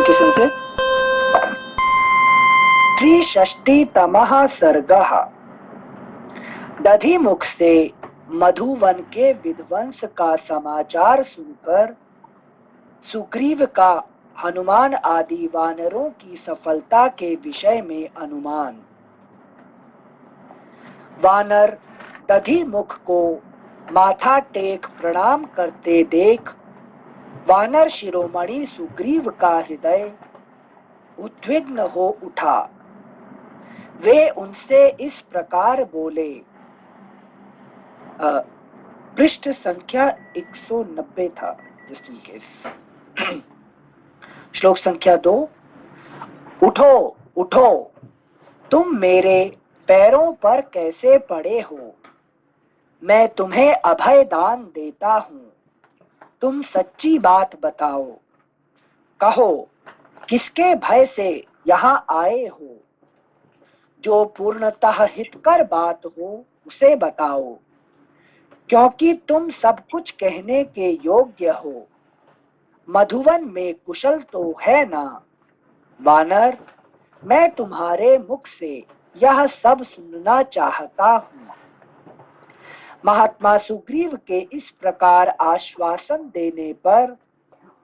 किस्म से। 63तमः सर्गः। दधिमुख से मधुवन के विध्वंस का समाचार सुनकर सुग्रीव का हनुमान आदि वानरों की सफलता के विषय में अनुमान। वानर दधिमुख को माथा टेक प्रणाम करते देख वानर शिरोमणि सुग्रीव का हृदय उद्विग्न हो उठा। वे उनसे इस प्रकार बोले। पृष्ठ संख्या 190 था, जस्ट इन केस। श्लोक संख्या 2। उठो उठो, तुम मेरे पैरों पर कैसे पड़े हो। मैं तुम्हें अभय दान देता हूं, तुम सच्ची बात बताओ। कहो किसके भय से यहां आए हो। जो पूर्णतः हितकर बात हो उसे बताओ, क्योंकि तुम सब कुछ कहने के योग्य हो। मधुवन में कुशल तो है ना। वानर, मैं तुम्हारे मुख से यह सब सुनना चाहता हूं। महात्मा सुग्रीव के इस प्रकार आश्वासन देने पर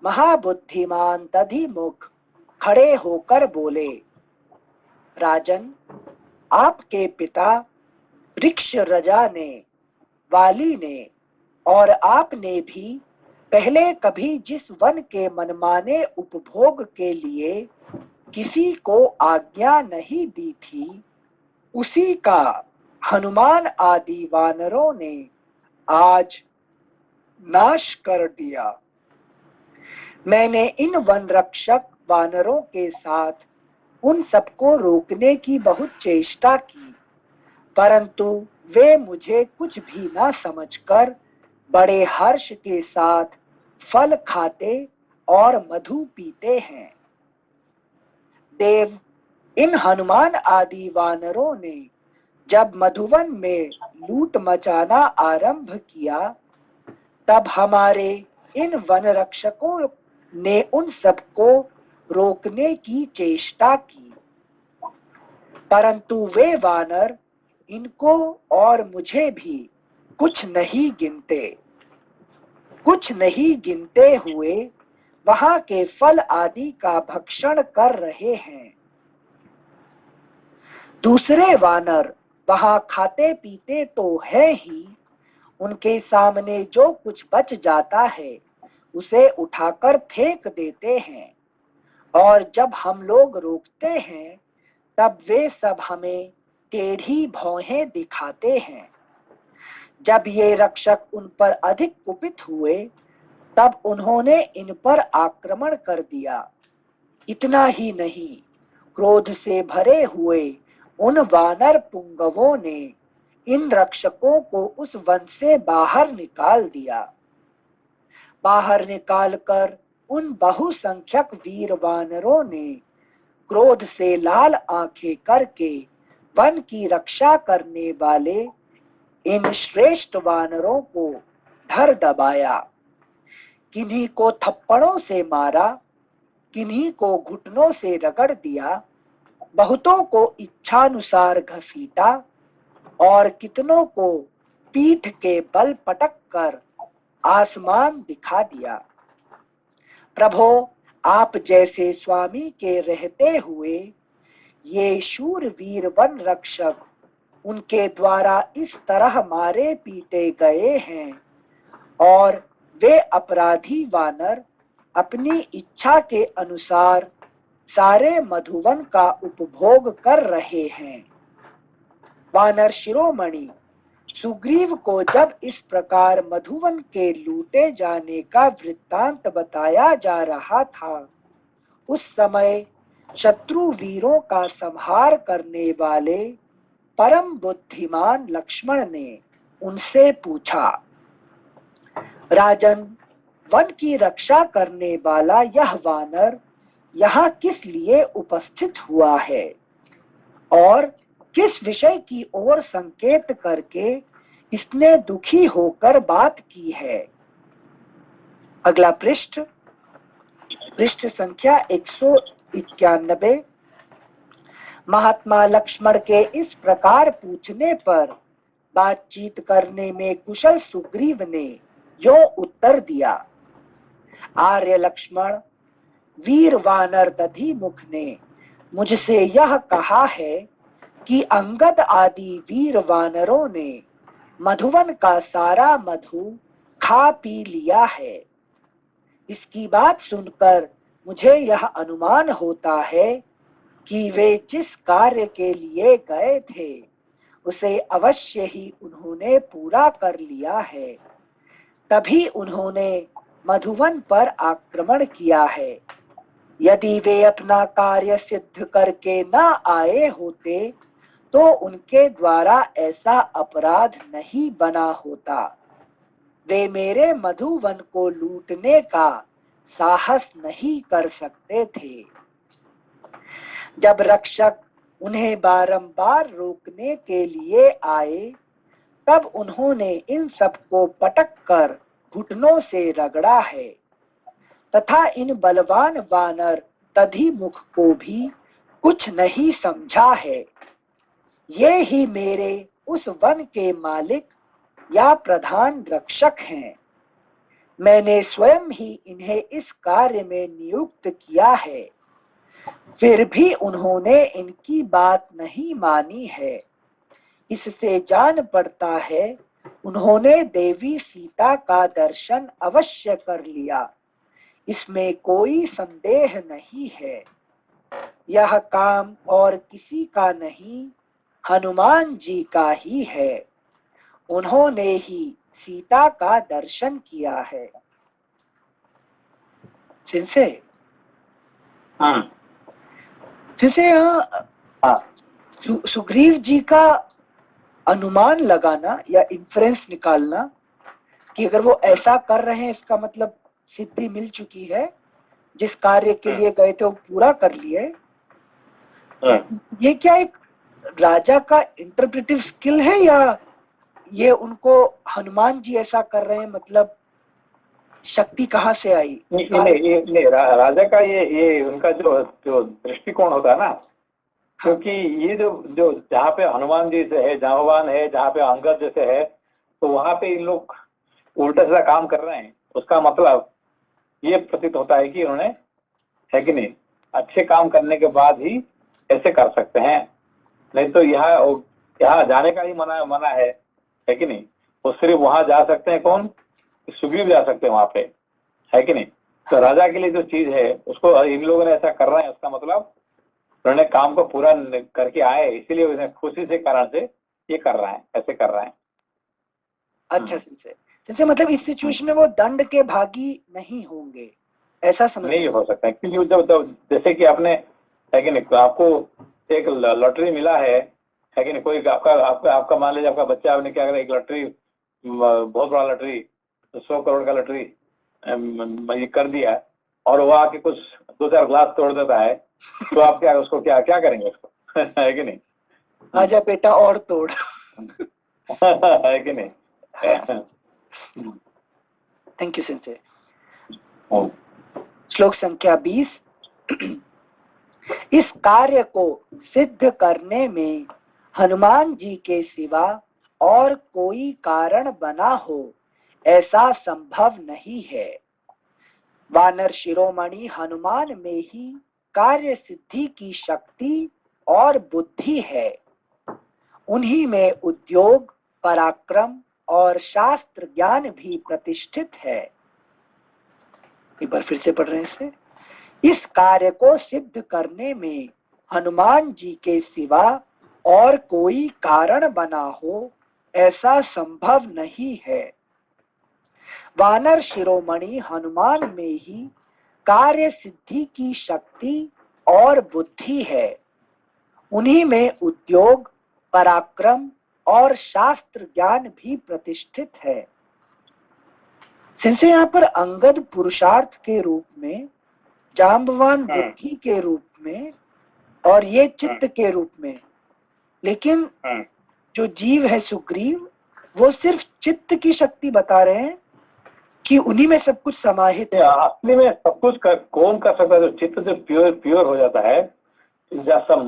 महाबुद्धिमान दधिमुख खड़े होकर बोले। राजन, आपके पिता वृक्ष रजा ने, वाली ने और आपने भी पहले कभी जिस वन के मनमाने उपभोग के लिए किसी को आज्ञा नहीं दी थी, उसी का हनुमान आदि वानरों ने आज नाश कर दिया। मैंने इन वन रक्षक वानरों के साथ उन सबको रोकने की बहुत चेष्टा की, परंतु वे मुझे कुछ भी न समझकर बड़े हर्ष के साथ फल खाते और मधु पीते हैं। देव, इन हनुमान आदि वानरों ने जब मधुवन में लूट मचाना आरंभ किया, तब हमारे इन वन रक्षकों ने उन सबको रोकने की चेष्टा की, परंतु वे वानर इनको और मुझे भी कुछ नहीं गिनते हुए वहां के फल आदि का भक्षण कर रहे हैं। दूसरे वानर वहां खाते पीते तो है ही, उनके सामने जो कुछ बच जाता है उसे उठाकर फेंक देते हैं, और जब हम लोग रोकते हैं तब वे सब हमें टेढ़ी भौहें दिखाते हैं। जब ये रक्षक उन पर अधिक कुपित हुए, तब उन्होंने इन पर आक्रमण कर दिया। इतना ही नहीं, क्रोध से भरे हुए उन वानर पुंगवों ने इन रक्षकों को उस वन से बाहर निकाल दिया। बाहर निकालकर उन बहुसंख्यक वीर वानरों ने क्रोध से लाल आंखें करके वन की रक्षा करने वाले इन श्रेष्ठ वानरों को धर दबाया। किन्हीं को थप्पड़ों से मारा, किन्हीं को घुटनों से रगड़ दिया, बहुतों को इच्छानुसार घसीटा और कितनों को पीठ के बल पटक कर आसमान दिखा दिया। प्रभो, आप जैसे स्वामी के रहते हुए ये शूरवीर वन रक्षक उनके द्वारा इस तरह मारे पीटे गए हैं, और वे अपराधी वानर अपनी इच्छा के अनुसार सारे मधुवन का उपभोग कर रहे हैं। वानर शिरोमणि सुग्रीव को जब इस प्रकार मधुवन के लूटे जाने का वृत्तांत बताया जा रहा था, उस समय शत्रु वीरों का संहार करने वाले परम बुद्धिमान लक्ष्मण ने उनसे पूछा। राजन, वन की रक्षा करने वाला यह वानर यहाँ किस लिए उपस्थित हुआ है और किस विषय की ओर संकेत करके इसने दुखी होकर बात की है। अगला पृष्ठ। पृष्ठ संख्या 191। महात्मा लक्ष्मण के इस प्रकार पूछने पर बातचीत करने में कुशल सुग्रीव ने यो उत्तर दिया। आर्य लक्ष्मण, वीर वानर दधिमुख ने मुझसे यह कहा है कि अंगद आदि वीर वानरों ने मधुवन का सारा मधु खा पी लिया है। इसकी बात सुनकर मुझे यह अनुमान होता है कि वे जिस कार्य के लिए गए थे उसे अवश्य ही उन्होंने पूरा कर लिया है, तभी उन्होंने मधुवन पर आक्रमण किया है। यदि वे अपना कार्य सिद्ध करके न आए होते तो उनके द्वारा ऐसा अपराध नहीं बना होता। वे मेरे मधुवन को लूटने का साहस नहीं कर सकते थे। जब रक्षक उन्हें बारंबार रोकने के लिए आए तब उन्होंने इन सबको पटक कर घुटनों से रगड़ा है तथा इन बलवान वानर दधिमुख को भी कुछ नहीं समझा है। ये ही मेरे उस वन के मालिक या प्रधान रक्षक हैं। मैंने स्वयं ही इन्हें इस कार्य में नियुक्त किया है, फिर भी उन्होंने इनकी बात नहीं मानी है। इससे जान पड़ता है उन्होंने देवी सीता का दर्शन अवश्य कर लिया, इसमें कोई संदेह नहीं है। यह काम और किसी का नहीं, हनुमान जी का ही है। उन्होंने ही सीता का दर्शन किया है। सिंसे सुग्रीव जी का अनुमान लगाना या इन्फ्रेंस निकालना कि अगर वो ऐसा कर रहे हैं इसका मतलब सिद्धि मिल चुकी है, जिस कार्य के लिए गए थे वो पूरा कर लिए। ये क्या एक राजा का इंटरप्रेटिव स्किल है या ये उनको हनुमान जी ऐसा कर रहे हैं मतलब शक्ति कहाँ से आई? नहीं, राजा का ये उनका जो दृष्टिकोण होता है ना, क्योंकि ये जो जहाँ पे हनुमान जी से है, जांबवान है, जहाँ पे अंगद जैसे है, तो वहां पे इन लोग उल्टा सीधा काम कर रहे हैं। उसका मतलब ये प्रतीत होता है कि उन्होंने, है कि नहीं, अच्छे काम करने के बाद ही ऐसे कर सकते हैं। नहीं तो यहाँ जाने का ही मना है कि नहीं। वो सिर्फ वहां जा सकते हैं कौन? सुग्रीव जा सकते हैं वहां पे, है कि नहीं। तो राजा के लिए जो चीज है उसको इन लोगों ने ऐसा कर रहे हैं, उसका मतलब उन्होंने काम को पूरा करके आए, इसीलिए उन्हें खुशी से कारण से ये कर रहे हैं, ऐसे कर रहे हैं। अच्छा, जैसे मतलब इस सिचुएशन में वो दंड के भागी नहीं होंगे, ऐसा समझ नहीं हो सकता है। क्योंकि जब जैसे कि आपने, है कि नहीं, तो आपको एक लॉटरी मिला है कि नहीं, कोई आपका मान लीजिए आपका बच्चा, आपने क्या करा, एक लॉटरी, बहुत बड़ा लॉटरी, 100 करोड़ का लॉटरी ये कर दिया और वो आके कुछ 2-4 ग्लास तोड़ देता है, तो आप उसको क्या करेंगे उसको? है कि नहीं? आजा बेटा और तोड़। है कि नहीं? Thank you sensei. श्लोक संख्या 20। इस कार्य को सिद्ध करने में हनुमान जी के सिवा और कोई कारण बना हो ऐसा संभव नहीं है। वानर शिरोमणि हनुमान में ही कार्य सिद्धि की शक्ति और बुद्धि है। उन्हीं में उद्योग, पराक्रम और शास्त्र ज्ञान भी प्रतिष्ठित है। एक बार फिर से पढ़ रहे हैं इसे। इस कार्य को सिद्ध करने में हनुमान जी के सिवा और कोई कारण बना हो ऐसा संभव नहीं है। वानर शिरोमणि हनुमान में ही कार्य सिद्धि की शक्ति और बुद्धि है। उन्हीं में उद्योग, पराक्रम और शास्त्र ज्ञान भी प्रतिष्ठित है। सिंसे यहाँ पर अंगद पुरुषार्थ के रूप में, जाम्बवान बुद्धि के रूप में और ये चित्त के रूप में, लेकिन जो जीव है सुग्रीव वो सिर्फ चित्त की शक्ति बता रहे हैं कि उन्हीं में सब कुछ समाहित ये है। असली में सब कुछ कौन कर सकता है? जो चित्त जो प्योर प्योर हो जाता है, जब सब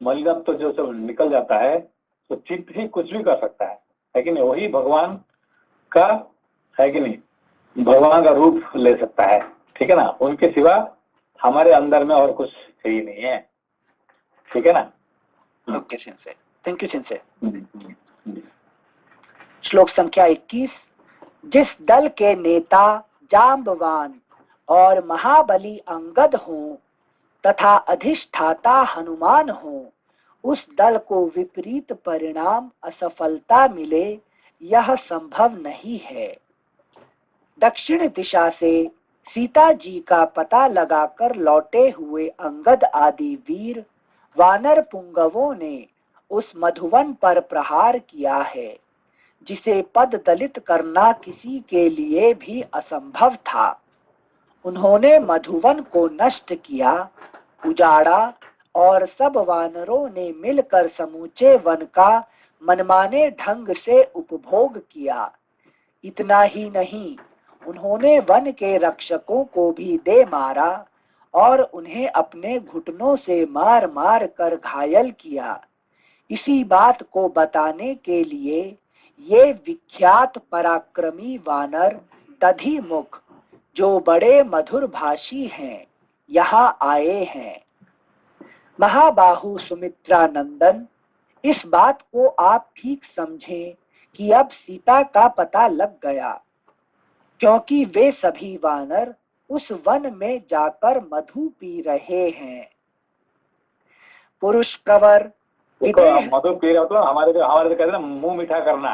मलिनत्व तो जो सब निकल जाता है, तो चित्त ही कुछ भी कर सकता है कि नहीं? वही भगवान का, है कि नहीं, भगवान का रूप ले सकता है, ठीक है ना? उनके सिवा हमारे अंदर में और कुछ है ही नहीं है, ठीक है ना? Okay sensei, thank you sensei. Hmm. श्लोक संख्या 21। जिस दल के नेता जाम्बवान और महाबली अंगद हों तथा अधिष्ठाता हनुमान हों, उस दल को विपरीत परिणाम असफलता मिले, यह संभव नहीं है। दक्षिण दिशा से सीता जी का पता लगाकर लौटे हुए अंगद आदि वीर वानर पुंगवों ने उस मधुवन पर प्रहार किया है, जिसे पद दलित करना किसी के लिए भी असंभव था। उन्होंने मधुवन को नष्ट किया, उजाड़ा, और सब वानरों ने मिलकर समूचे वन का मनमाने ढंग से उपभोग किया। इतना ही नहीं, उन्होंने वन के रक्षकों को भी दे मारा और उन्हें अपने घुटनों से मार मार कर घायल किया। इसी बात को बताने के लिए ये विख्यात पराक्रमी वानर दधिमुख, जो बड़े मधुर भाषी हैं, यहाँ आए हैं। महाबाहु सुमित्रा नंदन, इस बात को आप ठीक समझें कि अब सीता का पता लग गया, क्योंकि वे सभी वानर उस वन में जाकर मधु पी रहे हैं। पुरुष प्रवर विदेह, मधु पी रहे हो तो हमारे तो कहते हैं ना, मुंह मीठा करना,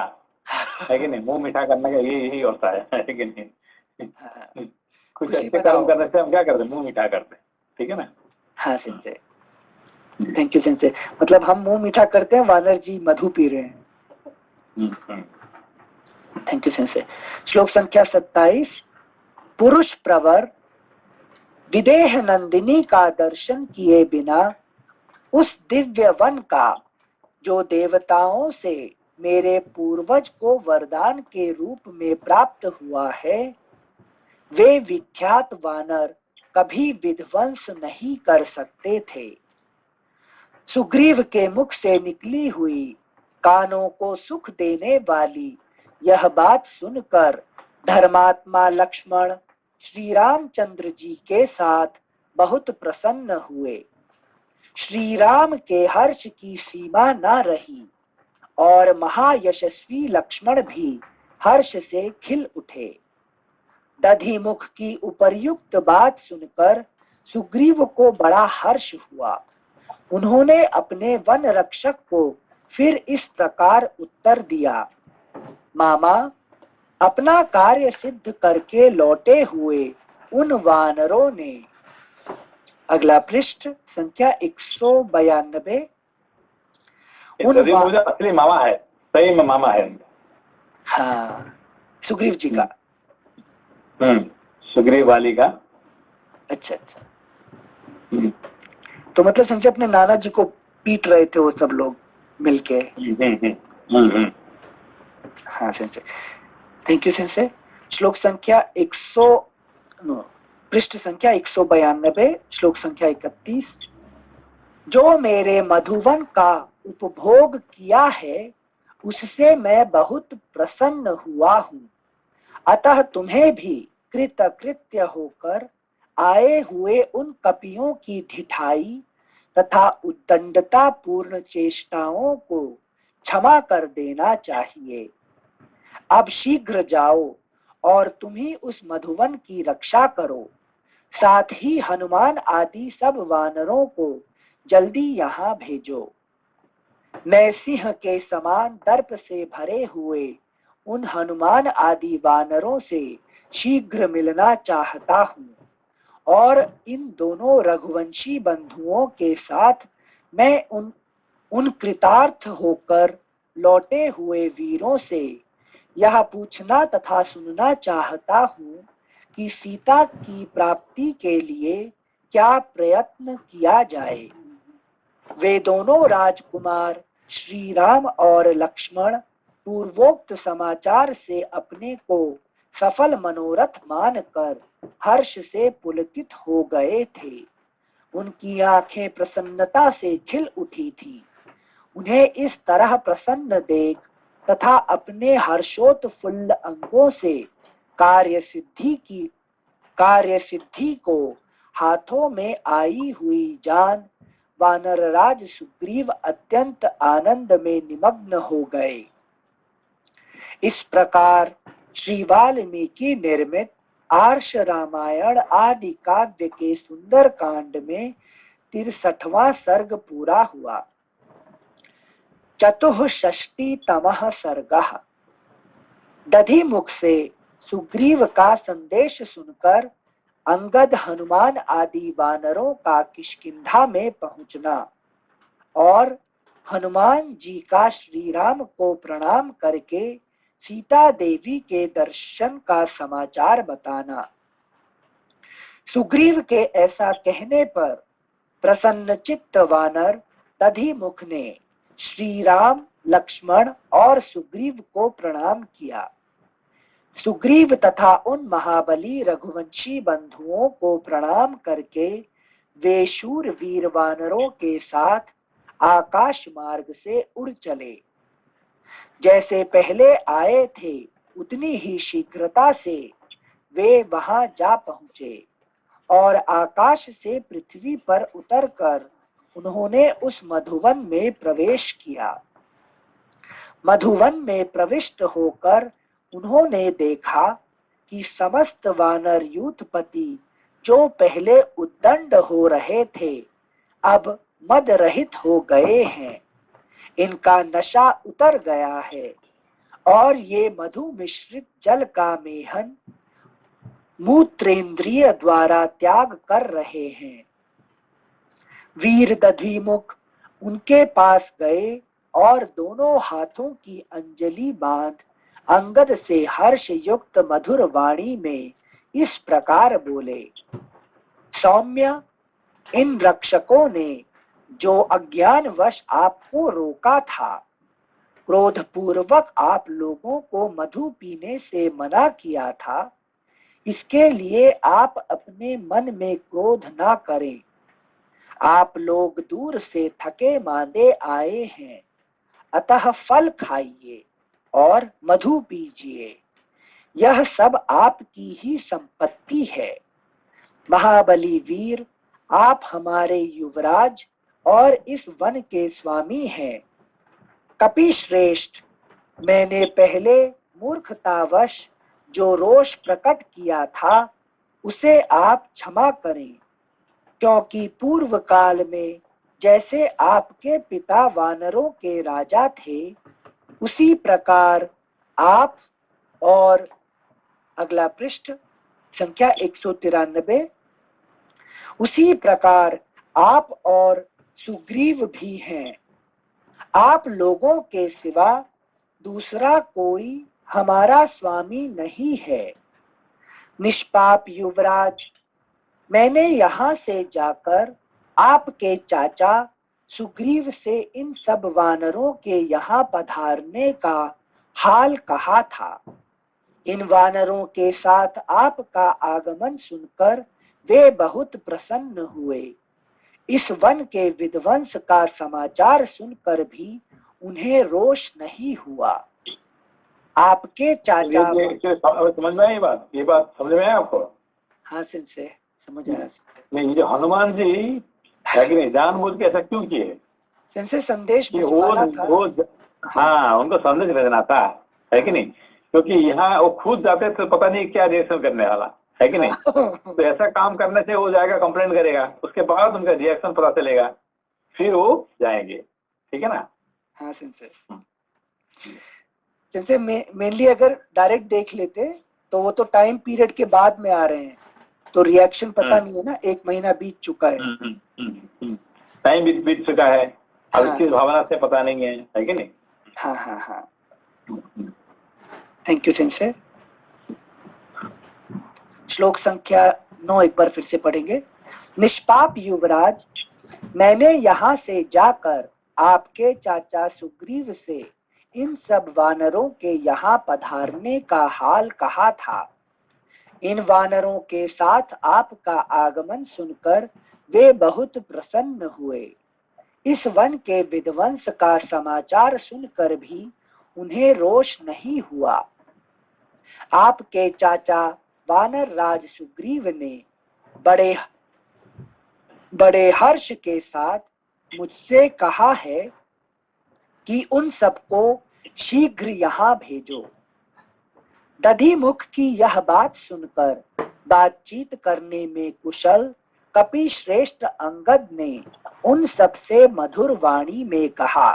है कि नहीं? मुंह मीठा करने का यही होता है कि नहीं? कुछ अच्छे कर्म करने से हम क्या करते हैं? मुंह मीठा करते हैं, ठीक है ना? हाँ सेंसे, थैंक यू सेंसे। मतलब हम मुंह मीठा करते हैं, वानर जी मधु पी रहे हैं। Thank you sensei. श्लोक संख्या 27। पुरुष प्रवर विदेह नंदिनी का दर्शन किए बिना उस दिव्य वन का, जो देवताओं से मेरे पूर्वज को वरदान के रूप में प्राप्त हुआ है, वे विख्यात वानर कभी विध्वंस नहीं कर सकते थे। सुग्रीव के मुख से निकली हुई कानों को सुख देने वाली यह बात सुनकर धर्मात्मा लक्ष्मण श्री रामचंद्र जी के साथ बहुत प्रसन्न हुए। श्री राम के हर्ष की सीमा न रही और महायशस्वी लक्ष्मण भी हर्ष से खिल उठे। दधिमुख की उपर्युक्त बात सुनकर सुग्रीव को बड़ा हर्ष हुआ। उन्होंने अपने वन रक्षक को फिर इस प्रकार उत्तर दिया, मामा, अपना कार्य सिद्ध करके लौटे हुए उन वानरों ने, अगला पृष्ठ संख्या 192, मुझे असली मामा है, सही में मामा है। हाँ, सुग्रीव जी का। सुग्रीव वाली का। अच्छा अच्छा। तो मतलब संजय अपने नाना जी को पीट रहे थे वो सब लोग मिलके। हाँ संजय, थैंक यू संजय। श्लोक संख्या 100, पृष्ठ संख्या 192, श्लोक संख्या 31। जो मेरे मधुवन का उपभोग किया है, उससे मैं बहुत प्रसन्न हुआ हूँ। अतः तुम्हें भी कृतकृत्य होकर आए हुए उन कपियों की ढिठाई तथा उद्दंडता पूर्ण चेष्टाओं को क्षमा कर देना चाहिए। अब शीघ्र जाओ और तुम ही उस मधुवन की रक्षा करो। साथ ही हनुमान आदि सब वानरों को जल्दी यहाँ भेजो। मैं सिंह के समान दर्प से भरे हुए उन हनुमान आदि वानरों से शीघ्र मिलना चाहता हूँ और इन दोनों रघुवंशी बंधुओं के साथ मैं उन कृतार्थ होकर लौटे हुए वीरों से यह पूछना तथा सुनना चाहता हूँ कि सीता की प्राप्ति के लिए क्या प्रयत्न किया जाए। वे दोनों राजकुमार श्री राम और लक्ष्मण पूर्वोक्त समाचार से अपने को सफल मनोरथ मानकर हर्ष से पुलकित हो गए थे। उनकी आंखें प्रसन्नता से खिल उठी थी। उन्हें इस तरह प्रसन्न देख तथा अपने हर्षोत्फुल्ल अंगों से कार्य सिद्धि को हाथों में आई हुई जान वानरराज सुग्रीव अत्यंत आनंद में निमग्न हो गए। इस प्रकार श्री वाल्मीकि निर्मित आर्ष रामायण आदि काव्य के सुंदर कांड में 63वां सर्ग पूरा हुआ। चतुःषष्टितमः सर्गः। दधिमुख से सुग्रीव का संदेश सुनकर अंगद हनुमान आदि वानरों का किष्किंधा में पहुंचना और हनुमान जी का श्री राम को प्रणाम करके सीता देवी के दर्शन का समाचार बताना। सुग्रीव के ऐसा कहने पर प्रसन्न चित्त वानर दधिमुख ने श्री राम, लक्ष्मण और सुग्रीव को प्रणाम किया। सुग्रीव तथा उन महाबली रघुवंशी बंधुओं को प्रणाम करके वे शूरवीर वानरों के साथ आकाश मार्ग से उड़ चले। जैसे पहले आए थे उतनी ही शीघ्रता से वे वहां जा पहुंचे और आकाश से पृथ्वी पर उतरकर उन्होंने उस मधुवन में प्रवेश किया। मधुवन में प्रविष्ट होकर उन्होंने देखा कि समस्त वानर यूथपति जो पहले उद्दंड हो रहे थे अब मद रहित हो गए हैं। इनका नशा उतर गया है और ये मधु मिश्रित जल का मेहन मूत्रेंद्रिय द्वारा त्याग कर रहे हैं। वीर दधिमुख उनके पास गए और दोनों हाथों की अंजलि बांध अंगद से हर्ष युक्त मधुर वाणी में इस प्रकार बोले। सौम्य, इन रक्षकों ने जो अज्ञानवश आपको रोका था, क्रोधपूर्वक आप लोगों को मधु पीने से मना किया था, इसके लिए आप अपने मन में क्रोध ना करें। आप लोग दूर से थके मांदे आए हैं, अतः फल खाइए और मधु पीजिए। यह सब आपकी ही संपत्ति है। महाबली वीर, आप हमारे युवराज और इस वन के स्वामी हैं। कपि श्रेष्ठ, मैंने पहले मूर्खतावश जो रोष प्रकट किया था उसे आप क्षमा करें, क्योंकि पूर्व काल में जैसे आपके पिता वानरों के राजा थे उसी प्रकार आप और अगला पृष्ठ संख्या 193, उसी प्रकार आप और सुग्रीव भी हैं। आप लोगों के सिवा दूसरा कोई हमारा स्वामी नहीं है। निष्पाप युवराज, मैंने यहाँ से जाकर आपके चाचा सुग्रीव से इन सब वानरों के यहाँ पधारने का हाल कहा था। इन वानरों के साथ आपका आगमन सुनकर वे बहुत प्रसन्न हुए। इस वन के विध्वंस का समाचार सुनकर भी उन्हें रोष नहीं हुआ। आपके चाचा समझ में आई ये बात समझ में आया आपको? हाँ से समझ आया। नहीं, जो हनुमान जी है कि नहीं, जानबूझ के ऐसा क्यों किए? से संदेश वो हाँ, उनको संदेश भेजना था, है कि नहीं? क्योंकि यहाँ वो खुद जाते तो पता नहीं क्या रिएक्शन करने वाला है कि नहीं। तो ऐसा काम करने से वो जाएगा, कंप्लेंट करेगा, उसके बाद उनका रिएक्शन पता चलेगा, फिर वो जाएंगे। ठीक है ना? हाँ सेंसे मेनली अगर डायरेक्ट देख लेते तो वो तो टाइम पीरियड के बाद में आ रहे हैं, तो रिएक्शन पता नहीं है ना, 1 महीना बीत चुका है। टाइम बीत चुका है, अब इसकी भावना से पता नहीं है कि नहीं। हाँ। Thank you sensei. श्लोक संख्या 9 एक बार फिर से पढ़ेंगे। निष्पाप युवराज, मैंने यहाँ से जाकर आपके चाचा सुग्रीव से इन सब वानरों के यहाँ पधारने का हाल कहा था। इन वानरों के साथ आपका आगमन सुनकर वे बहुत प्रसन्न हुए। इस वन के विध्वंस का समाचार सुनकर भी उन्हें रोष नहीं हुआ। आपके चाचा वानर राज सुग्रीव ने बड़े बड़े हर्ष के साथ मुझसे कहा है कि उन सबको शीघ्र यहाँ भेजो। दधिमुख की यह बात सुनकर बातचीत करने में कुशल कपि श्रेष्ठ अंगद ने उन सबसे मधुर वाणी में कहा,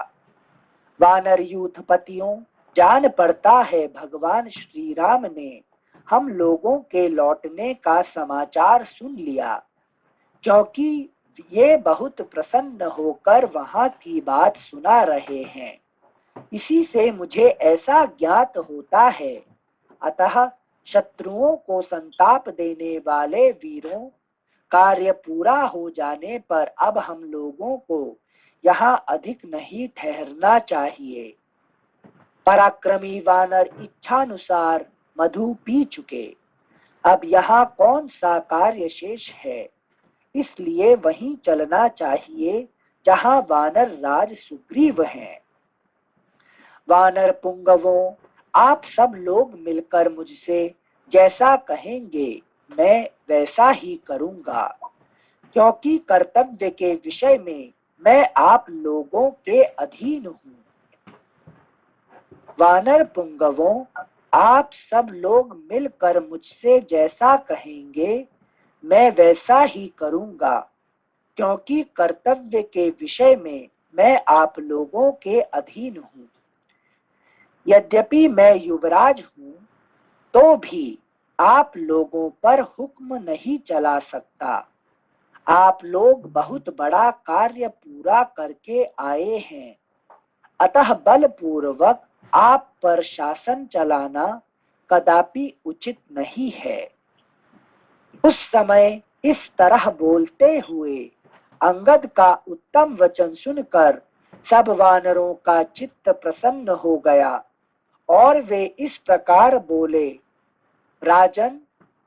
वानर यूथपतियों, जान पड़ता है भगवान श्री राम ने हम लोगों के लौटने का समाचार सुन लिया, क्योंकि ये बहुत प्रसन्न होकर वहां की बात सुना रहे हैं। इसी से मुझे ऐसा ज्ञात होता है। अतः शत्रुओं को संताप देने वाले वीरों, कार्य पूरा हो जाने पर अब हम लोगों को यहाँ अधिक नहीं ठहरना चाहिए। पराक्रमी वानर इच्छानुसार मधु पी चुके, अब यहाँ कौन सा कार्य शेष है, इसलिए वहीं चलना चाहिए जहाँ वानर राज सुग्रीव हैं। वानर पुंगवों, आप सब लोग मिलकर मुझसे जैसा कहेंगे मैं वैसा ही करूंगा, क्योंकि कर्तव्य के विषय में मैं आप लोगों के अधीन हूँ। वानर पुंगवों, आप सब लोग मिलकर मुझसे जैसा कहेंगे मैं वैसा ही करूंगा, क्योंकि कर्तव्य के विषय में मैं आप लोगों के अधीन हूँ। यद्यपि मैं युवराज हूँ तो भी आप लोगों पर हुक्म नहीं चला सकता। आप लोग बहुत बड़ा कार्य पूरा करके आए हैं, अतः बलपूर्वक आप पर शासन चलाना कदापि उचित नहीं है। उस समय इस तरह बोलते हुए अंगद का उत्तम वचन सुनकर सब वानरों का चित्त प्रसन्न हो गया और वे इस प्रकार बोले, राजन,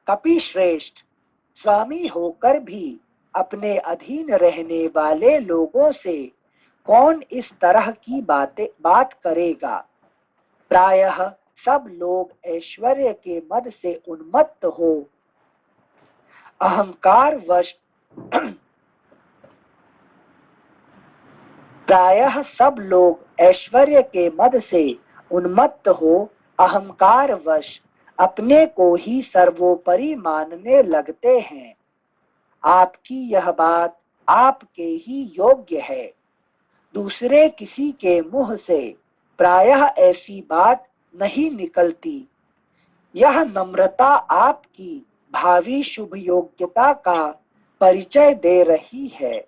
कपिश्रेष्ठ, स्वामी होकर भी अपने अधीन रहने वाले लोगों से कौन इस तरह की बात करेगा। प्रायः सब लोग ऐश्वर्य के मद से उन्मत्त हो अहंकारवश प्रायः सब लोग ऐश्वर्य के मद से उन्मत्त हो अहंकारवश अपने को ही सर्वोपरि मानने लगते हैं। आपकी यह बात आपके ही योग्य है। दूसरे किसी के मुंह से प्रायः ऐसी बात नहीं निकलती। यह नम्रता आपकी भावी शुभ योग्यता का परिचय दे रही है।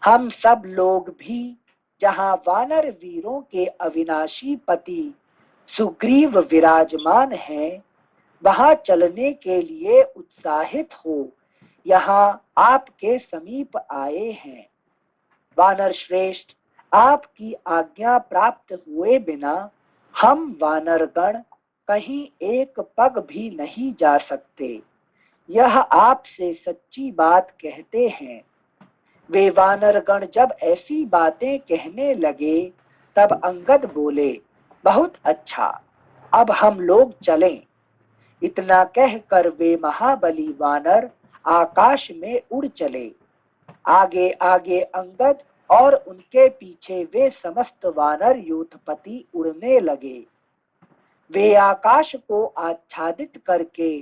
हम सब लोग भी जहाँ वानर वीरों के अविनाशी पति सुग्रीव विराजमान हैं, वहां चलने के लिए उत्साहित हो यहाँ आपके समीप आए हैं। वानर श्रेष्ठ, आपकी आज्ञा प्राप्त हुए बिना हम वानरगण कहीं एक पग भी नहीं जा सकते, यह आपसे सच्ची बात कहते हैं। वे वानरगण जब ऐसी बातें कहने लगे तब अंगद बोले, बहुत अच्छा, अब हम लोग चलें। इतना कहकर वे महाबली वानर आकाश में उड़ चले। आगे आगे अंगद और उनके पीछे वे समस्त वानर यूथपति उड़ने लगे। वे आकाश को आच्छादित करके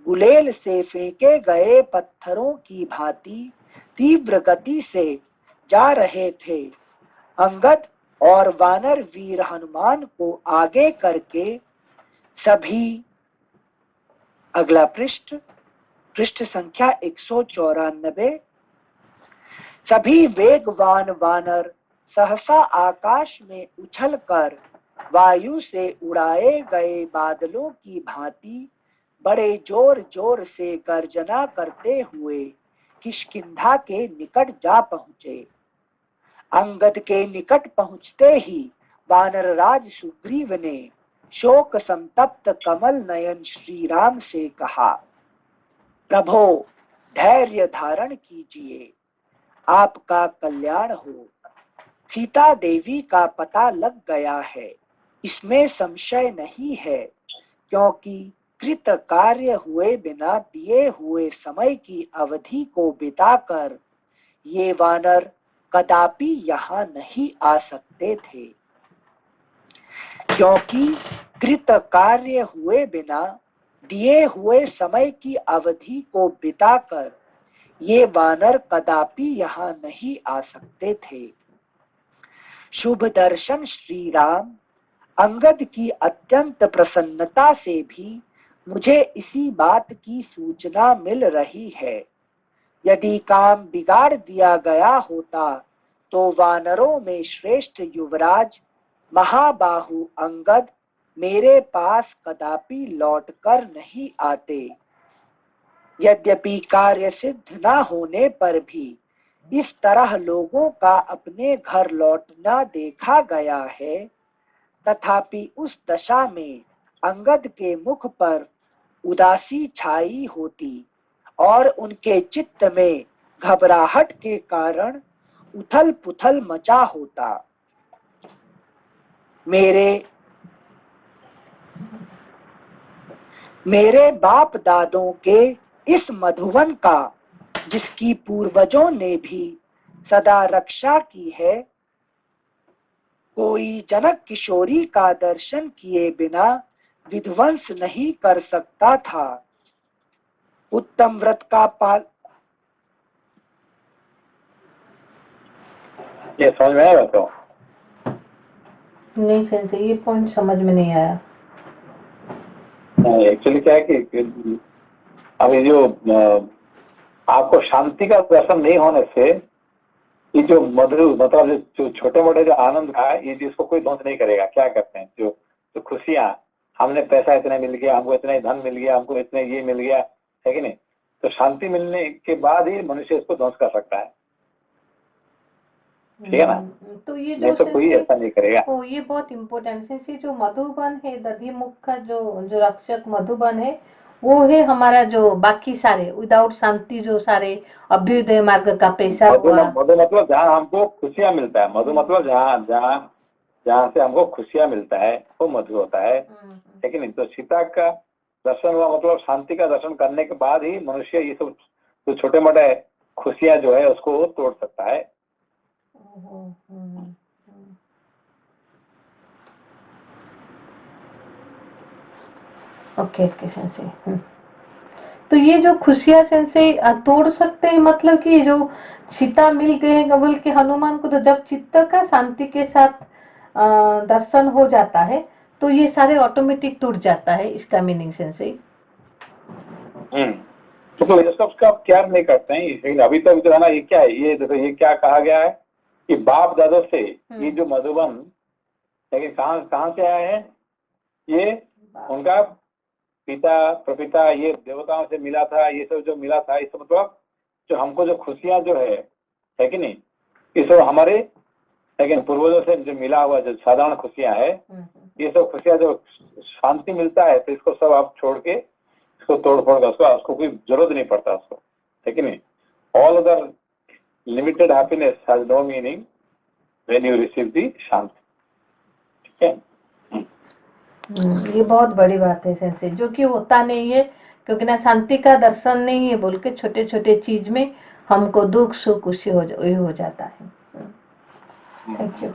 गुलेल से फेंके गए पत्थरों की भांति तीव्र गति से जा रहे थे। अंगद और वानर वीर हनुमान को आगे करके सभी, अगला पृष्ठ संख्या 194, सभी वेगवान वानर सहसा आकाश में उछलकर वायु से उड़ाए गए बादलों की भांति बड़े जोर जोर से गर्जना करते हुए किष्किंधा के निकट जा पहुंचे। अंगद के निकट पहुंचते ही वानर राज सुग्रीव ने शोक संतप्त कमल नयन श्री राम से कहा, प्रभो धैर्य धारण कीजिए, आपका कल्याण हो। सीता देवी का पता लग गया है, इसमें संशय नहीं है, क्योंकि कृत कार्य हुए बिना दिए हुए समय की अवधि को बिताकर ये वानर कदापि यहाँ नहीं आ सकते थे। क्योंकि कृत कार्य हुए बिना दिए हुए समय की अवधि को बिताकर ये वानर कदापि यहाँ नहीं आ सकते थे। शुभ दर्शन श्री राम अंगद की अत्यंत प्रसन्नता से भी मुझे इसी बात की सूचना मिल रही है। यदि काम बिगाड़ दिया गया होता तो वानरों में श्रेष्ठ युवराज महाबाहु अंगद मेरे पास कदापि लौटकर नहीं आते। यद्यपि कार्य सिद्ध न होने पर भी इस तरह लोगों का अपने घर लौटना देखा गया है, तथापि उस दशा में अंगद के मुख पर उदासी छाई होती और उनके चित्त में घबराहट के कारण उथल पुथल मचा होता। मेरे बाप दादों के इस मधुवन का, जिसकी पूर्वजों ने भी सदा रक्षा की है, कोई जनक किशोरी का दर्शन किए बिना विध्वंस नहीं कर सकता था। उत्तम व्रत का पाल ये समझ में आया तो? नहीं सेंसे, ये पॉइंट समझ में नहीं आया। एक्चुअली क्या है कि अभी जो आपको शांति का दर्शन नहीं होने से ये जो मधुर मतलब जो छोटे मोटे जो आनंद का है, ये जिसको कोई ध्वंस नहीं करेगा। क्या करते हैं जो खुशियां, हमने पैसा इतना मिल गया, हमको इतना धन मिल गया, हमको इतने ये मिल गया, है कि नहीं? तो शांति मिलने के बाद ही मनुष्य इसको ध्वंस कर सकता है, ठीक है ना? तो ये नहीं तो कोई ऐसा नहीं करेगा। ये बहुत इम्पोर्टेंट है। ये जो मधुबन है, दधिमुख का जो रक्षक मधुबन है, वो है हमारा जो बाकी सारे विदाउट शांति जो सारे अभ्युदय मार्ग का पैसा हुआ। मधु मतलब जहाँ हमको खुशियां मिलता है, मधु मतलब जहाँ से हमको खुशियां मिलता है वो मधु होता है, ठीक है नहीं? तो सीता का दर्शन हुआ मतलब शांति का दर्शन करने के बाद ही मनुष्य ये सब जो छोटे मोटे खुशियां जो है उसको तोड़ सकता है। Okay okay sensei. तो ये जो खुशियां सेंसे तोड़ सकते हैं, मतलब कि जो सीता मिल गए बोल के हनुमान को, तो जब चित्त का शांति के साथ दर्शन हो जाता है तो ये सारे ऑटोमेटिक टूट जाता है, इसका मीनिंग सेंसे। तो ये सब का केयर नहीं करते हैं, लेकिन अभी तक जो है ना, ये क्या है, ये देखो ये क्या कहा गया है कि बाप दादों से ये जो मधुबन, लेकिन कहाँ से आया है? ये उनका पिता प्रपिता ये देवताओं से मिला था, ये सब जो मिला था, इस मतलब जो हमको जो खुशियां जो है कि नहीं, ये सब हमारे लेकिन पूर्वजों से जो मिला हुआ जो साधारण खुशियां है, ये सब खुशियां जो शांति मिलता है, तो इसको सब आप छोड़ के इसको तोड़ फोड़ कर उसको कोई जरूरत नहीं पड़ता उसको, है कि नहीं? All other limited happiness has no meaning when you receive the shanti, ठीक है? ये बहुत बड़ी बात है सेंसे, जो कि होता नहीं है, क्योंकि ना शांति का दर्शन नहीं है बोल के छोटे छोटे चीज में हमको दुख सुख खुशी हो जाता है। Thank you.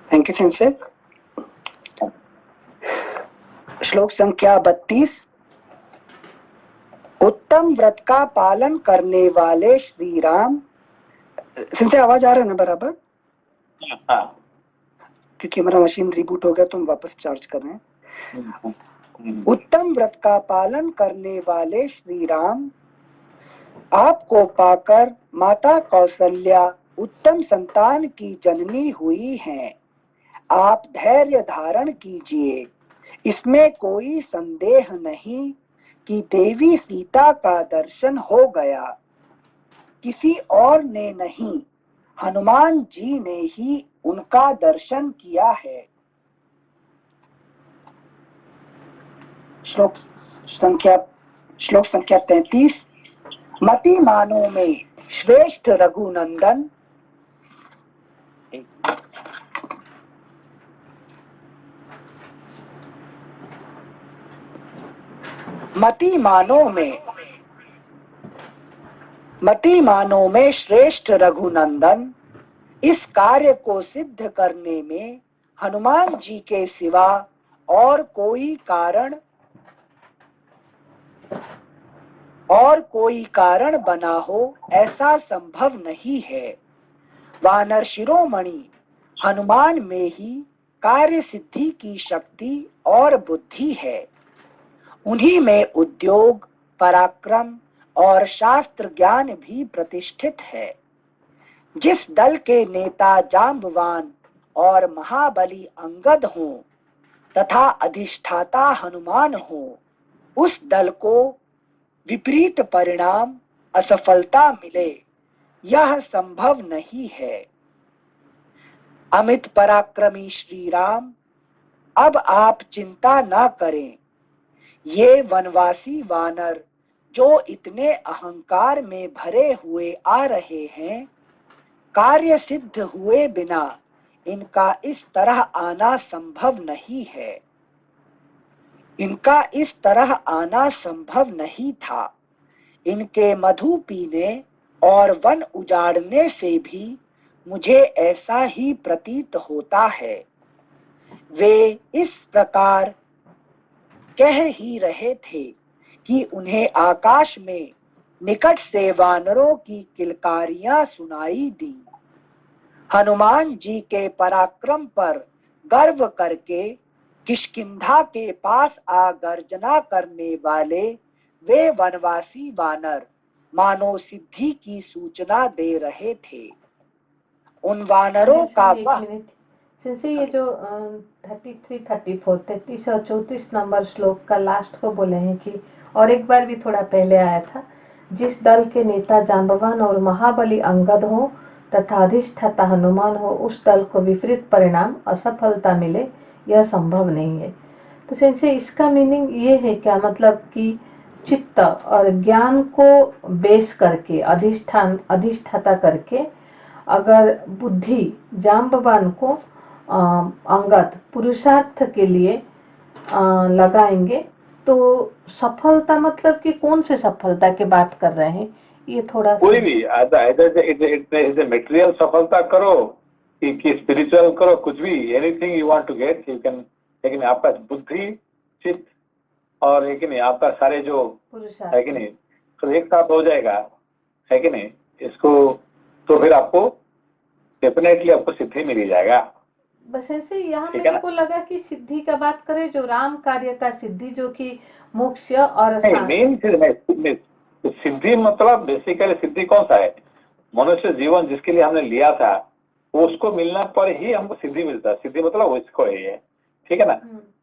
Thank you sensei. श्लोक संख्या 32। उत्तम व्रत का पालन करने वाले श्री राम, सेंसे आवाज आ रहा है ना बराबर? हाँ। क्योंकि हमारा मशीन रिबूट हो गया तो हम वापस चार्ज कर रहे हैं। उत्तम व्रत का पालन करने वाले श्री राम, आपको पाकर माता कौशल्या उत्तम संतान की जननी हुई हैं। आप धैर्य धारण कीजिए, इसमें कोई संदेह नहीं कि देवी सीता का दर्शन हो गया। किसी और ने नहीं, हनुमान जी ने ही उनका दर्शन किया है। श्लोक संख्या 33। मतिमानों में श्रेष्ठ रघुनंदन, मतिमानों में श्रेष्ठ रघुनंदन, इस कार्य को सिद्ध करने में हनुमान जी के सिवा और कोई कारण बना हो ऐसा संभव नहीं है। वानर शिरोमणि हनुमान में ही कार्य सिद्धि की शक्ति और बुद्धि है। उन्हीं में उद्योग, पराक्रम और शास्त्र ज्ञान भी प्रतिष्ठित है। जिस दल के नेता जांबवान और महाबली अंगद हों तथा अधिष्ठाता हनुमान हों, उस दल को विपरीत परिणाम, असफलता मिले, यह संभव नहीं है। अमित पराक्रमी श्री राम, अब आप चिंता न करें। ये वनवासी वानर जो इतने अहंकार में भरे हुए आ रहे हैं, कार्य सिद्ध हुए बिना इनका इस तरह आना संभव नहीं है। इनका इस तरह आना संभव नहीं था। इनके मधु पीने और वन उजाड़ने से भी मुझे ऐसा ही प्रतीत होता है। वे इस प्रकार कह ही रहे थे कि उन्हें आकाश में निकट से वानरों की किलकारियां सुनाई दी। हनुमान जी के पराक्रम पर गर्व करके किष्किंधा के पास आ गर्जना करने वाले वे वनवासी वानर मानो सिद्धि की सूचना दे रहे थे। उन वानरों का वह सिंसे ये जो 33, 34, 33 और 34 नंबर श्लोक का लास्ट को बोले हैं कि, और एक बार भी थोड़ा पहले आया था, जिस दल के नेता जांबवान और महाबली अंगद हो तथा अधिष्ठाता हनुमान हो, उस दल को विपरीत परिणाम, असफलता मिले, यह संभव नहीं है। तो सिंसे इसका मीनिंग ये है क्या, मतलब कि चित्त और ज्ञान को बेस करके, अधिष्ठाता करके, अगर बुद्धि जांबवान को अंगद पुरुषार्थ के लिए लगाएंगे तो सफलता, मतलब कि कौन से सफलता की बात कर रहे हैं, ये थोड़ा कोई भी मेटेरियल सफलता करो कि स्पिरिचुअल करो, कुछ भी, anything you want to get you can, लेकिन आपका बुद्धि, चित्त और है कि नहीं, आपका सारे जो है कि नहीं, तो एक साथ हो जाएगा, है कि नहीं, इसको तो फिर आपको डेफिनेटली आपको सिद्धि मिल जाएगा। बस ऐसे यहाँ मेरे को लगा कि सिद्धि का बात करें, जो राम कार्य का सिद्धि, जो कि मोक्ष और मेन सिद्धि मतलब बेसिकली सिद्धि कौन सा है, मनुष्य जीवन जिसके लिए हमने लिया था उसको मिलने पर ही हमको सिद्धि मिलता है। सिद्धि मतलब उसको है, ठीक है ना।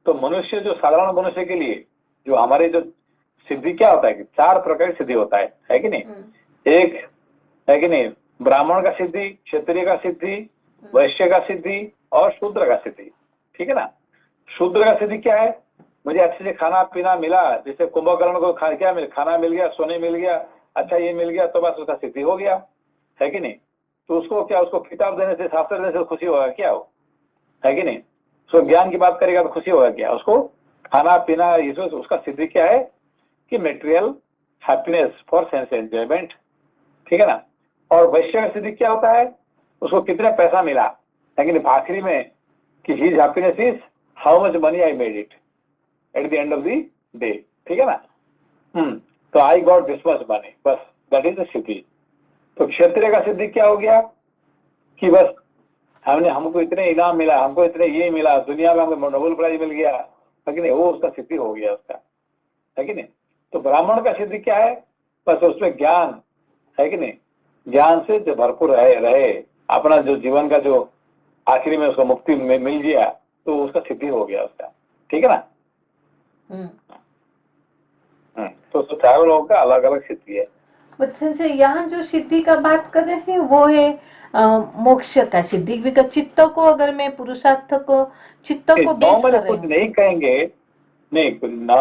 तो मनुष्य, जो साधारण मनुष्य के लिए जो हमारे जो सिद्धि क्या होता है कि 4 प्रकार की सिद्धि होता है कि नहीं। एक है कि नहीं, ब्राह्मण का सिद्धि, क्षत्रिय का सिद्धि, वैश्य का सिद्धि और शूद्र का सिद्धि, ठीक है ना। शूद्र का सिद्धि क्या है, मुझे अच्छे से खाना पीना मिला, जैसे कुंभकर्ण को क्या खाना मिल गया, सोने मिल गया, अच्छा ये मिल गया, तो बस उसका सिद्धि हो गया, है कि नहीं। तो उसको क्या, उसको किताब देने से, शास्त्र देने से खुशी होगा क्या, हो है कि नहीं। उसको ज्ञान की बात करेगा तो खुशी होगा क्या, उसको खाना पीना, ये उसका सिद्धि क्या है कि material happiness for sense enjoyment, ठीक है ना। और वैश्य का सिद्धि क्या होता है, उसको कितना पैसा मिला, लेकिन आखिरी में कि his happiness is how much money I made it at the end of the day, ठीक है ना। तो I got this much money, बस दैट इज द सिद्धि। तो क्षत्रिय का सिद्धि क्या हो गया कि बस हमको इतने इनाम मिला, हमको इतने ये मिला, दुनिया में हमको नोबेल प्राइज मिल गया, है कि नहीं, वो उसका सिद्धि हो गया उसका, है कि नहीं। तो ब्राह्मण का सिद्धि क्या है, बस उसमें ज्ञान, है कि नहीं, ज्ञान से जो भरपूर रहे अपना जो जीवन का जो आखिरी में उसको मुक्ति मिल गया, तो उसका सिद्धि हो गया उसका, ठीक है ना। तो चारों लोगों का अलग अलग सिद्धि है। बच्चन से यहाँ जो सिद्धि का बात कर रहे हैं वो है मोक्ष का सिद्धि। चित्त को, अगर मैं पुरुषार्थ को, चित्त को बेस कर रहे हैं, कुछ नहीं कहेंगे, नहीं,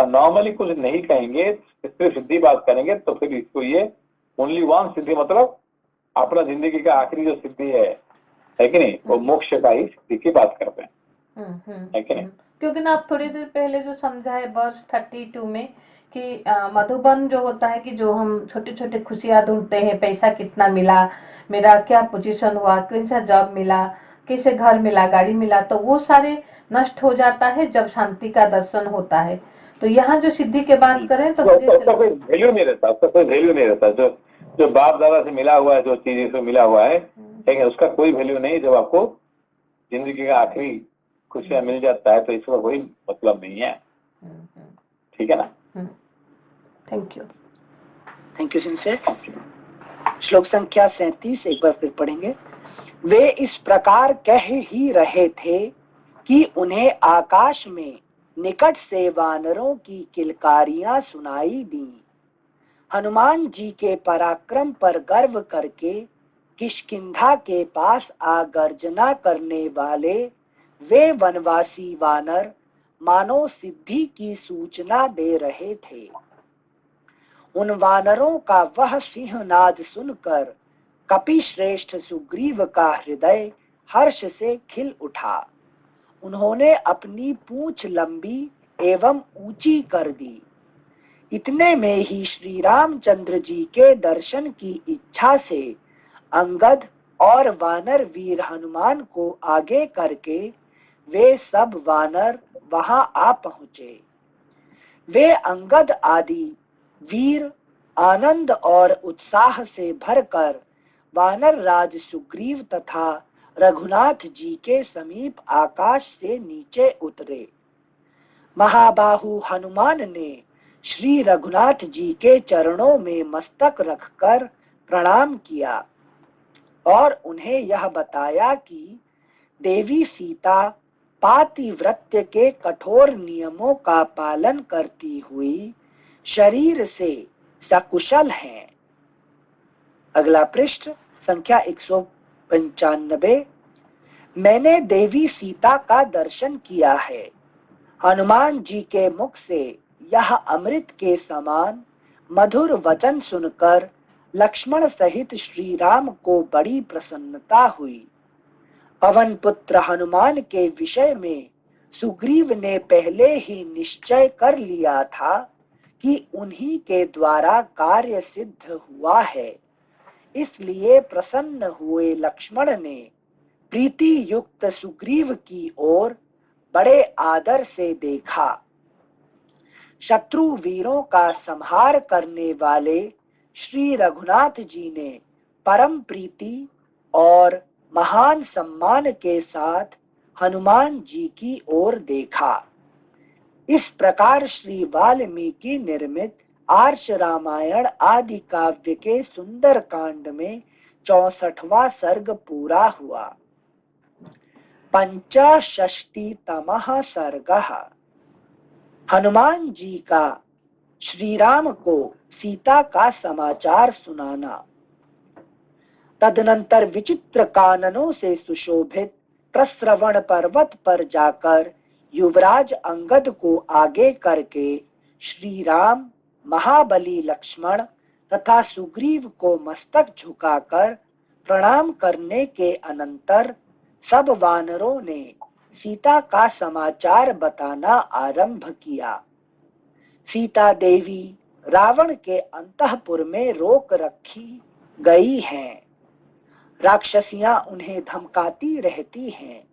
नॉर्मली कुछ नहीं कहेंगे, सिर्फ सिद्धि बात करेंगे तो फिर इसको ये ओनली वन सिद्धि, मतलब अपना जिंदगी का आखिरी जो सिद्धि है कि नहीं, वो मोक्ष का ही सिद्धि की बात करते हैं, है कि नहीं। क्योंकि ना आप थोड़ी देर पहले जो समझा है वर्ष 32 में कि मधुबन जो होता है कि जो हम छोटे छोटे खुशियां ढूंढते हैं, पैसा कितना मिला, मेरा क्या पोजीशन हुआ, कौन सा जॉब मिला, कैसे घर मिला, गाड़ी मिला, तो वो सारे नष्ट हो जाता है जब शांति का दर्शन होता है। तो यहाँ जो सिद्धि के बात करें तो उसका कोई वैल्यू नहीं रहता, उसका कोई वैल्यू नहीं रहता। जो जो बाप दादा से मिला हुआ है, जो चीज से मिला हुआ है, ठीक है, उसका कोई वैल्यू नहीं। जब आपको जिंदगी का आखिरी खुशियां मिल जाता है तो इसका कोई मतलब नहीं है, ठीक है ना। Thank you. Thank you sensei. श्लोक संख्या 37 एक बार फिर पढ़ेंगे। वे इस प्रकार कह ही रहे थे कि उन्हें आकाश में निकट से वानरों की किलकारियां सुनाई दी। हनुमान जी के पराक्रम पर गर्व करके किष्किंधा के पास आ गर्जना करने वाले वे वनवासी वानर मानो सिद्धि की सूचना दे रहे थे। उन वानरों का वह सिंहनाद सुनकर कपिश्रेष्ठ सुग्रीव का हृदय हर्ष से खिल उठा। उन्होंने अपनी पूंछ लंबी एवं ऊंची कर दी। इतने में ही श्री रामचंद्र जी के दर्शन की इच्छा से अंगद और वानर वीर हनुमान को आगे करके वे सब वानर वहां आ पहुंचे। वे अंगद आदि वीर आनंद और उत्साह से भरकर वानर राज सुग्रीव तथा रघुनाथ जी के समीप आकाश से नीचे उतरे। महाबाहु हनुमान ने श्री रघुनाथ जी के चरणों में मस्तक रखकर प्रणाम किया और उन्हें यह बताया कि देवी सीता पातिव्रत्य के कठोर नियमों का पालन करती हुई शरीर से सकुशल हैं। अगला पृष्ठ संख्या 195। मैंने देवी सीता का दर्शन किया है। हनुमान जी के मुख से यह अमृत के समान मधुर वचन सुनकर लक्ष्मण सहित श्री राम को बड़ी प्रसन्नता हुई। पवन पुत्र हनुमान के विषय में सुग्रीव ने पहले ही निश्चय कर लिया था कि उन्हीं के द्वारा कार्य सिद्ध हुआ है। इसलिए प्रसन्न हुए लक्ष्मण ने प्रीति युक्त सुग्रीव की ओर बड़े आदर से देखा। शत्रु वीरों का संहार करने वाले श्री रघुनाथ जी ने परम प्रीति और महान सम्मान के साथ हनुमान जी की ओर देखा। इस प्रकार श्री वाल्मीकि निर्मित आर्ष रामायण आदि काव्य के सुंदर कांड में 64वां सर्ग पूरा हुआ। 65तमः सर्गः। हनुमान जी का श्री राम को सीता का समाचार सुनाना। तदनंतर विचित्र काननों से सुशोभित प्रस्रवण पर्वत पर जाकर युवराज अंगद को आगे करके श्री राम, महाबली लक्ष्मण तथा सुग्रीव को मस्तक झुकाकर प्रणाम करने के अनंतर सब वानरों ने सीता का समाचार बताना आरंभ किया। सीता देवी रावण के अंतःपुर में रोक रखी गई हैं। राक्षसियां उन्हें धमकाती रहती हैं।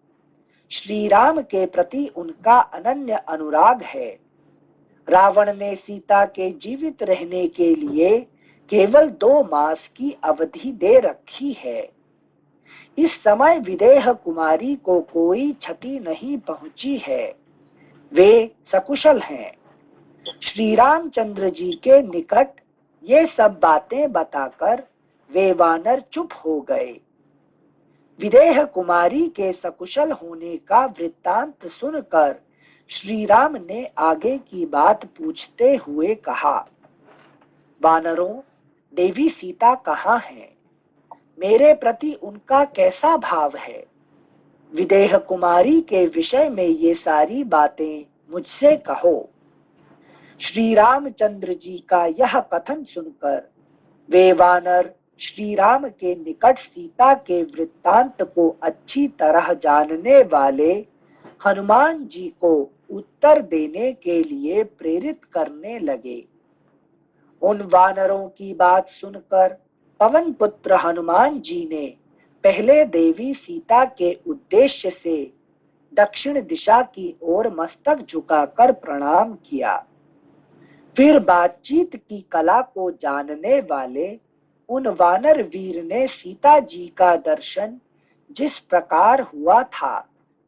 श्री राम के प्रति उनका अनन्य अनुराग है। रावण ने सीता के जीवित रहने के लिए केवल 2 मास की अवधि दे रखी है। इस समय विदेह कुमारी को कोई क्षति नहीं पहुंची है। वे सकुशल हैं। श्री रामचंद्र जी के निकट ये सब बातें बताकर वे वानर चुप हो गए। विदेह कुमारी के सकुशल होने का वृत्तांत सुनकर श्री राम ने आगे की बात पूछते हुए कहा, वानरों, देवी सीता कहाँ है? मेरे प्रति उनका कैसा भाव है? विदेह कुमारी के विषय में ये सारी बातें मुझसे कहो। श्री रामचंद्र जी का यह कथन सुनकर वे वानर श्री राम के निकट सीता के वृत्तांत को अच्छी तरह जानने वाले हनुमान जी को उत्तर देने के लिए प्रेरित करने लगे। उन वानरों की बात सुनकर पवन पुत्र हनुमान जी ने पहले देवी सीता के उद्देश्य से दक्षिण दिशा की ओर मस्तक झुकाकर प्रणाम किया। फिर बातचीत की कला को जानने वाले उन वानर वीर ने सीता जी का दर्शन जिस प्रकार हुआ था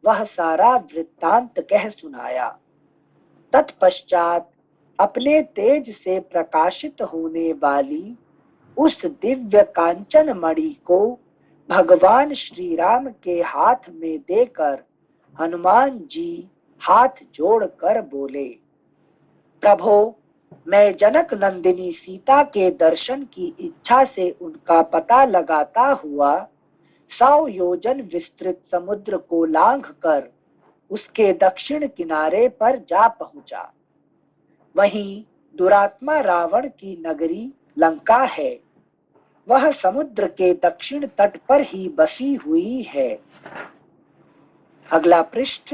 वह सारा वृत्तांत कह सुनाया। तत्पश्चात अपने तेज से प्रकाशित होने वाली उस दिव्य कांचन मणि को भगवान श्री राम के हाथ में देकर हनुमान जी हाथ जोड़कर बोले, प्रभो, मैं जनक नंदिनी सीता के दर्शन की इच्छा से उनका पता लगाता हुआ 100 योजन विस्तृत समुद्र को लांघकर उसके दक्षिण किनारे पर जा पहुंचा। वहीं दुरात्मा रावण की नगरी लंका है, वह समुद्र के दक्षिण तट पर ही बसी हुई है। अगला पृष्ठ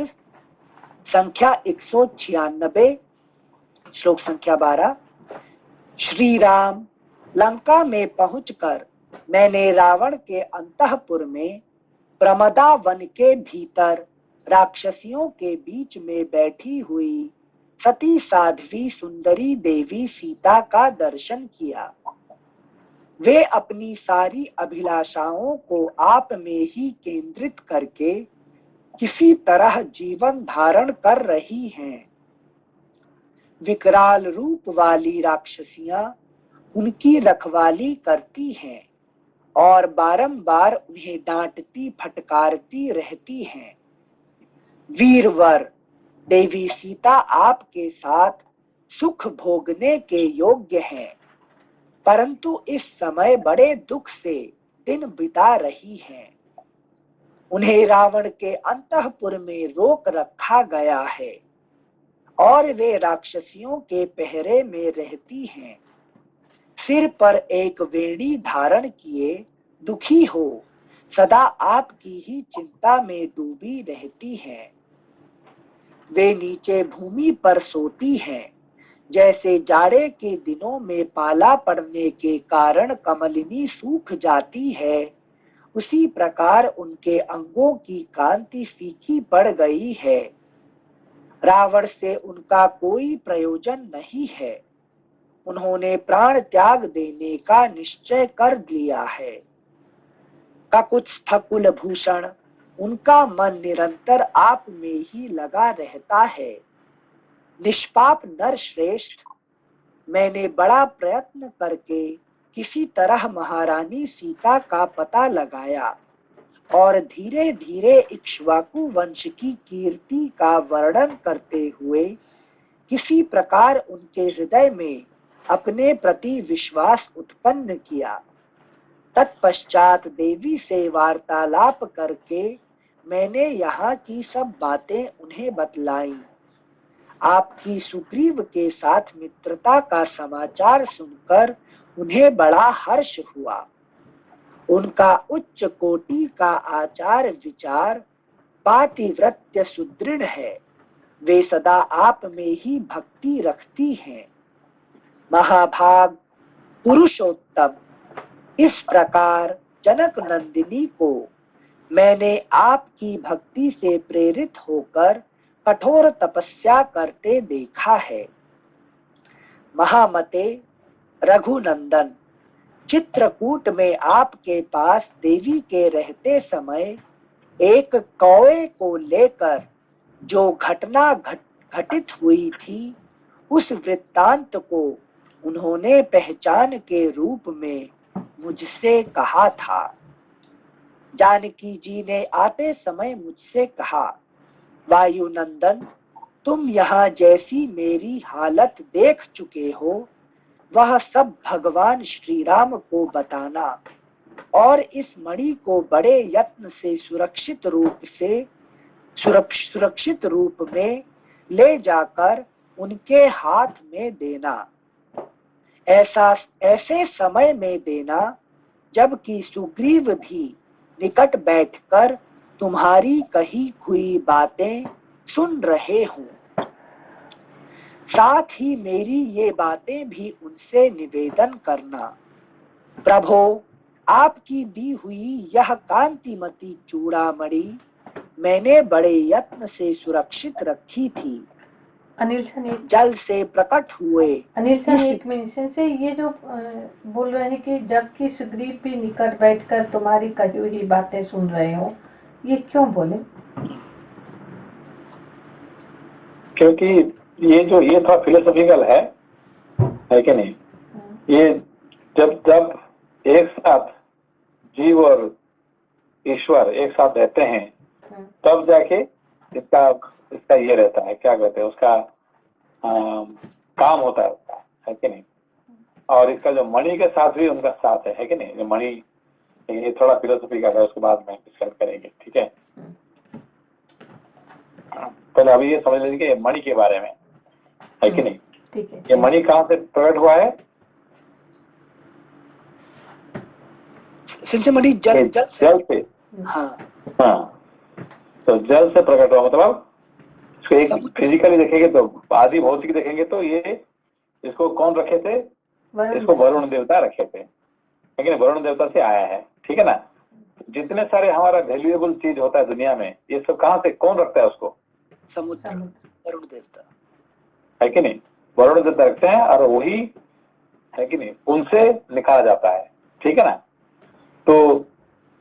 संख्या 196, श्लोक संख्या 12। श्री राम लंका में पहुंचकर मैंने रावण के अंतःपुर में प्रमदा वन के भीतर राक्षसियों के बीच में बैठी हुई सती साध्वी सुंदरी देवी सीता का दर्शन किया। वे अपनी सारी अभिलाषाओं को आप में ही केंद्रित करके किसी तरह जीवन धारण कर रही हैं। विकराल रूप वाली राक्षसियां उनकी रखवाली करती हैं और बारंबार उन्हें डांटती फटकारती रहती हैं। वीरवर देवी सीता आपके साथ सुख भोगने के योग्य हैं, परंतु इस समय बड़े दुख से दिन बिता रही हैं। उन्हें रावण के अंतःपुर में रोक रखा गया है और वे राक्षसियों के पहरे में रहती हैं। सिर पर एक वेणी धारण किए दुखी हो सदा आपकी ही चिंता में डूबी रहती हैं। वे नीचे भूमि पर सोती हैं, जैसे जाड़े के दिनों में पाला पड़ने के कारण कमलिनी सूख जाती है, उसी प्रकार उनके अंगों की कांति फीकी पड़ गई है। रावण से उनका कोई प्रयोजन नहीं है, उन्होंने प्राण त्याग देने का निश्चय कर लिया है। ककुत्स्थ कुलभूषण उनका मन निरंतर आप में ही लगा रहता है। निष्पाप नर श्रेष्ठ, मैंने बड़ा प्रयत्न करके किसी तरह महारानी सीता का पता लगाया और धीरे धीरे इक्ष्वाकु वंश की कीर्ति का वर्णन करते हुए किसी प्रकार उनके हृदय में अपने प्रति विश्वास उत्पन्न किया। तत्पश्चात देवी से वार्तालाप करके मैंने यहाँ की सब बातें उन्हें बतलाई। आपकी सुग्रीव के साथ मित्रता का समाचार सुनकर उन्हें बड़ा हर्ष हुआ। उनका उच्च कोटि का आचार विचार पातिव्रत्य सुदृढ़ है, वे सदा आप में ही भक्ति रखती हैं। महाभाग पुरुषोत्तम, इस प्रकार जनक नंदिनी को मैंने आपकी भक्ति से प्रेरित होकर कठोर तपस्या करते देखा है। महामते रघुनंदन, चित्रकूट में आपके पास देवी के रहते समय एक कौवे को लेकर जो घटना घटित हुई थी, उस वृत्तांत को उन्होंने पहचान के रूप में मुझसे कहा था। जानकी जी ने आते समय मुझसे कहा, वायुनंदन, तुम यहाँ जैसी मेरी हालत देख चुके हो, वह सब भगवान श्री राम को बताना और इस मणि को बड़े यत्न से सुरक्षित रूप में ले जाकर उनके हाथ में देना, ऐसे समय में देना जबकि सुग्रीव भी निकट बैठकर तुम्हारी कही हुई बातें सुन रहे हों। साथ ही मेरी ये बातें भी उनसे निवेदन करना। प्रभो, आपकी दी हुई यह कांतिमती चूड़ामणि मैंने बड़े यत्न से सुरक्षित रखी थी। अनिल सर जल से प्रकट हुए अनिल सर एक मिनट से ये जो बोल रहे हैं कि जबकि सुग्रीव भी निकट बैठकर तुम्हारी कही हुई बातें सुन रहे हो, ये क्यों बोले? क्योंकि ये थोड़ा फिलोसॉफिकल है कि नहीं? ये जब एक साथ जीव और ईश्वर एक साथ रहते हैं तब जाके इसका ये रहता है, क्या कहते हैं उसका, काम होता है कि नहीं? और इसका जो मणि के साथ भी उनका साथ है कि नहीं? जो मणि, ये थोड़ा फिलोसॉफी का है, उसके बाद में डिस्कस करेंगे, ठीक है? पहले अभी ये समझ लीजिए कि मणि के बारे में है कि नहीं? ठीक है। ये मणि कहाँ से प्रकट हुआ है? मणि जल से। हाँ, तो जल से प्रकट हुआ, मतलब इसको एक फिजिकली देखेंगे तो, आदि भौतिक देखेंगे तो ये इसको कौन रखे थे? इसको वरुण देवता रखे थे, लेकिन वरुण देवता से आया है, ठीक है ना? जितने सारे हमारा वैल्यूएबल चीज होता है दुनिया में, ये सब कहाँ से कौन रखता है उसको? समुद्र, वरुण देवता, है कि नहीं? वरुण देवता रखते हैं और वही है कि नहीं, उनसे निकाला जाता है, ठीक है ना? तो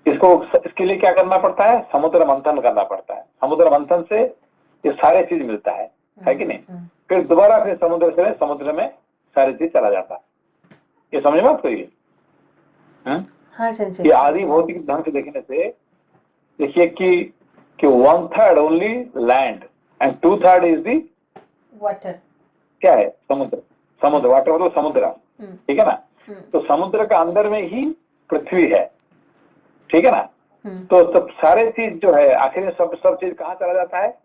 इसके लिए क्या करना पड़ता है? समुद्र मंथन करना पड़ता है। समुद्र मंथन से ये सारे चीज मिलता है कि नहीं? फिर दोबारा फिर समुद्र में सारी चीज चला जाता है। ये समझ में आपको? ये आदि भौतिक ढंग से देखने से देखिए कि 1/3 only land and 2/3 is the water. क्या है? समुद्र वाटर मतलब समुद्र, ठीक है ना? तो समुद्र का अंदर में ही पृथ्वी है, ठीक है ना? तो सब सारे चीज जो है आखिर में सब चीज कहाँ चला जाता है?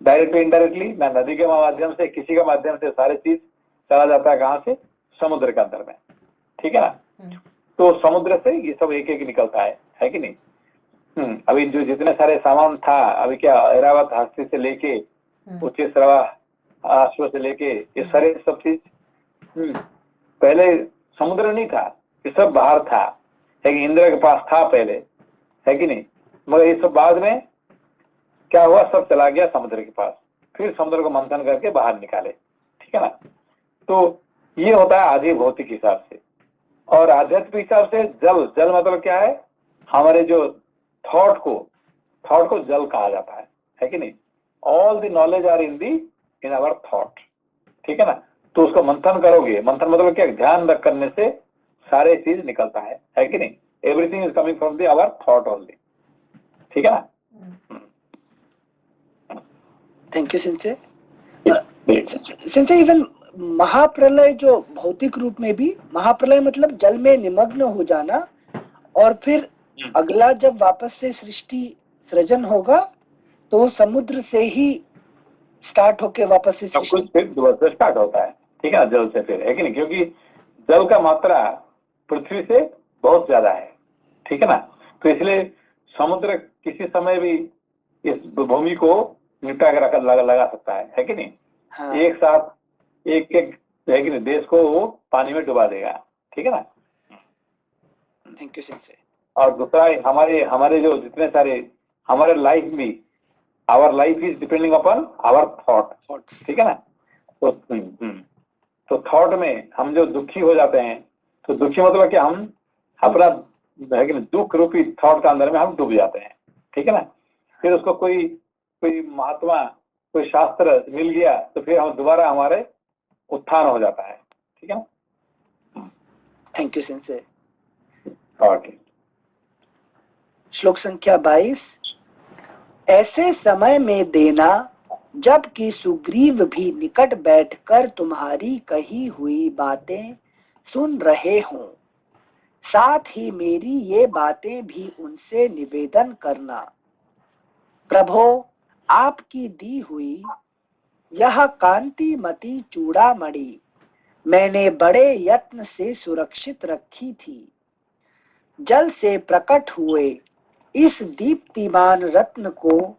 डायरेक्टली इनडायरेक्टली, ना नदी के माध्यम से, किसी के माध्यम से सारे चीज चला जाता है कहाँ से? समुद्र के अंदर में, ठीक है ना? तो समुद्र से ये सब एक एक निकलता है कि नहीं? अभी जो जितने सारे सामान था, अभी क्या ऐरावत हस्ती से लेके उच्च श्रवा अश्व से लेके ये सारे सब चीज पहले समुद्र नहीं था, ये सब बाहर था, लेकिन इंद्र के पास था पहले, है कि नहीं? मगर ये सब बाद में क्या हुआ? सब चला गया समुद्र के पास, फिर समुद्र को मंथन करके बाहर निकाले, ठीक है ना? तो ये होता है आदि भौतिक हिसाब से। और आध्यात्मिक हिसाब से जल मतलब क्या है? हमारे जो थॉट को जल कहा जाता है कि नहीं? All the knowledge are in our thought, ठीक है ना? तो उसको मंथन करोगे, मंथन मतलब क्या? ध्यान रख करने से सारे चीज निकलता है कि नहीं? Everything is coming from the our thought only, ठीक है ना? Thank you sensei. Sensei even महाप्रलय जो भौतिक रूप में भी, महाप्रलय मतलब जल में निमग्न हो जाना, और फिर अगला जब वापस से सृष्टि सृजन होगा तो समुद्र से ही स्टार्ट होके वापस से सब कुछ फिर दोबारा से स्टार्ट होता है, ठीक है? जल से फिर, है कि नहीं? क्योंकि जल का मात्रा पृथ्वी से बहुत ज्यादा है, ठीक है ना? तो इसलिए समुद्र किसी समय भी इस भूमि को निपटा कर लगा सकता है कि नहीं? हाँ। एक साथ एक है कि नहीं, देश को वो पानी में डुबा देगा, ठीक है ना? Thank you sensei. और दूसरा हमारे जो जितने सारे हमारे लाइफ भी, our life is depending upon our thought, ठीक है ना? तो थॉट में हम जो दुखी हो जाते हैं, तो दुखी मतलब कि हम अपना है कि दुख रूपी थॉट के अंदर में हम डूब जाते हैं, ठीक है ना? फिर उसको कोई महात्मा, कोई शास्त्र मिल गया तो फिर हम दोबारा हमारे उत्थान हो जाता है, ठीक है ना? Thank you sensei. ओके। श्लोक संख्या 22। ऐसे समय में देना जबकि सुग्रीव भी निकट बैठकर तुम्हारी कही हुई बातें सुन रहे हों। साथ ही मेरी ये बातें भी उनसे निवेदन करना। प्रभो, आपकी दी हुई यह कांतिमती चूड़ामणि मैंने बड़े यत्न से सुरक्षित रखी थी। जल से प्रकट हुए इस दीप्तिमान रत्न को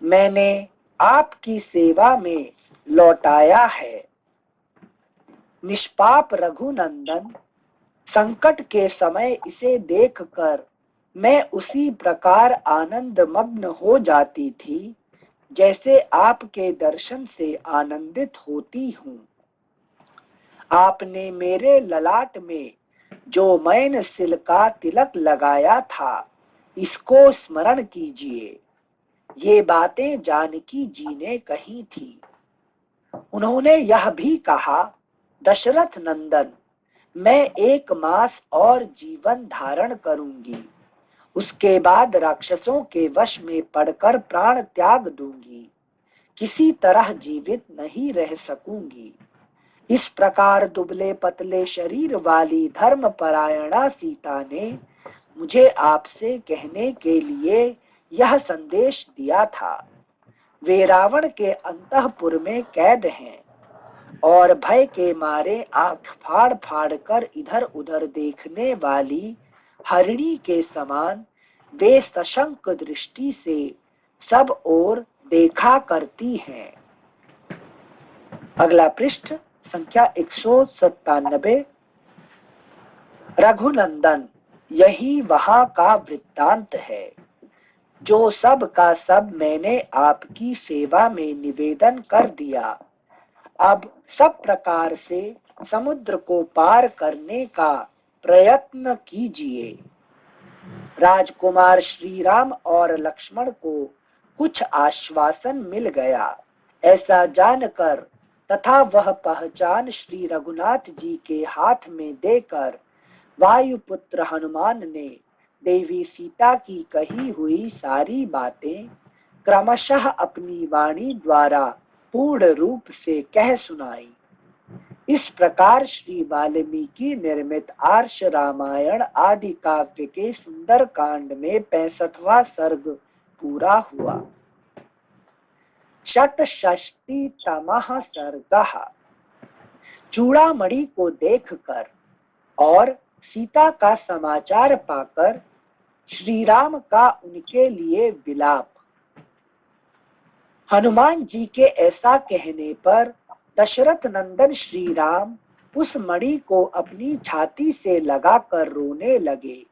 मैंने आपकी सेवा में लौटाया है। निष्पाप रघुनंदन, संकट के समय इसे देखकर मैं उसी प्रकार आनंद मग्न हो जाती थी जैसे आपके दर्शन से आनंदित होती हूँ। आपने मेरे ललाट में जो मैन सिल का तिलक लगाया था, इसको स्मरण कीजिए। ये बातें जानकी जी ने कही थी। उन्होंने यह भी कहा, दशरथ नंदन, मैं 1 मास और जीवन धारण करूंगी, उसके बाद राक्षसों के वश में पड़कर प्राण त्याग दूंगी, किसी तरह जीवित नहीं रह सकूंगी। इस प्रकार दुबले पतले शरीर वाली धर्मपरायणा सीता ने मुझे आपसे कहने के लिए यह संदेश दिया था। वे रावण के अंतःपुर में कैद हैं और भय के मारे आंख फाड़ फाड़ कर इधर उधर देखने वाली हरिणी के समान वे सशंक दृष्टि से सब ओर देखा करती हैं। अगला पृष्ठ संख्या 197। रघुनंदन, यही वहां का वृत्तांत है जो सब का सब मैंने आपकी सेवा में निवेदन कर दिया। अब सब प्रकार से समुद्र को पार करने का प्रयत्न कीजिए। राजकुमार श्री राम और लक्ष्मण को कुछ आश्वासन मिल गया, ऐसा जानकर तथा वह पहचान श्री रघुनाथ जी के हाथ में देकर वायुपुत्र हनुमान ने देवी सीता की कही हुई सारी बातें क्रमशः अपनी वाणी द्वारा पूर्ण रूप से कह सुनाई। इस प्रकार श्री वाल्मीकि निर्मित आर्ष रामायण आदि काव्य के सुंदर कांड में 65वां सर्ग पूरा हुआ। षट्षष्टितमः सर्गः। चूड़ामणि को देखकर और सीता का समाचार पाकर श्री राम का उनके लिए विलाप। हनुमान जी के ऐसा कहने पर दशरथ नंदन श्री राम उस मणि को अपनी छाती से लगाकर रोने लगे।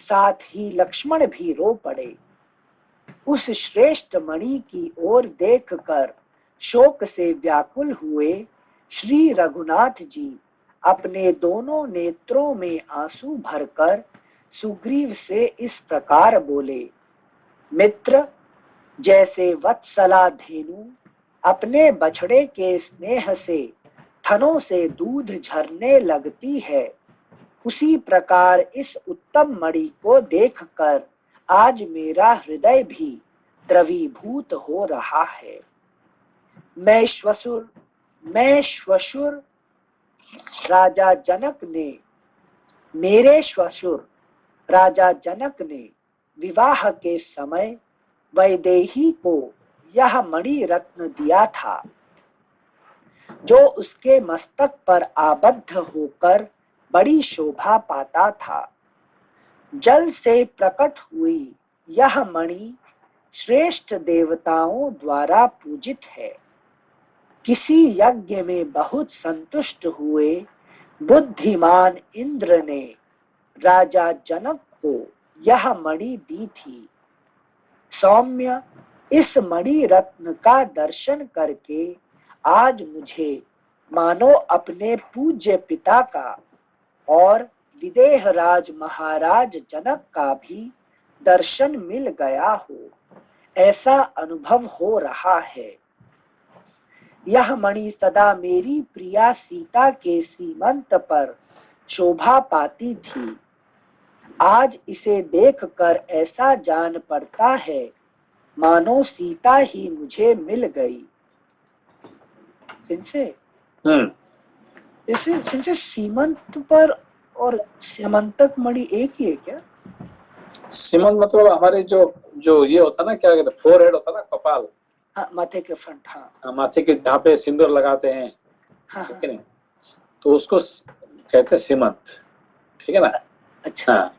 साथ ही लक्ष्मण भी रो पड़े। उस श्रेष्ठ मणि की ओर देखकर शोक से व्याकुल हुए श्री रघुनाथ जी अपने दोनों नेत्रों में आंसू भरकर सुग्रीव से इस प्रकार बोले, मित्र, जैसे वत्सला धेनु अपने बछड़े के स्नेह से थनों से दूध झरने लगती है, उसी प्रकार इस उत्तम मणि को देखकर आज मेरा हृदय भी द्रवीभूत हो रहा है। मैं श्वशुर राजा जनक ने मेरे श्वशुर राजा जनक ने विवाह के समय वैदेही को यह मणि रत्न दिया था, जो उसके मस्तक पर आबद्ध होकर बड़ी शोभा पाता था। जल से प्रकट हुई यह मणि श्रेष्ठ देवताओं द्वारा पूजित है। किसी यज्ञ में बहुत संतुष्ट हुए बुद्धिमान इंद्र ने राजा जनक को यह मणि दी थी। सौम्य, इस मणि रत्न का दर्शन करके आज मुझे मानो अपने पूज्य पिता का और विदेह राज महाराज जनक का भी दर्शन मिल गया हो, ऐसा अनुभव हो रहा है। यह मणि सदा मेरी प्रिया सीता के सीमंत पर शोभा पाती थी। आज इसे देखकर ऐसा जान पड़ता है मानो सीता ही मुझे मिल गई। सिंचे सीमंत पर और सीमंतक मणि एक ही है क्या? सीमंत मतलब हमारे जो ये होता ना, क्या कहते हैं, फोरहेड होता ना, कपाल, हाँ, माथे के फ्रंट, हाँ माथे के जहाँ पे सिंदूर लगाते हैं, हाँ ठीक हाँ। है नहीं, तो उसको कहते हैं सीमंत, ठीक है ना। अच्छा। हाँ,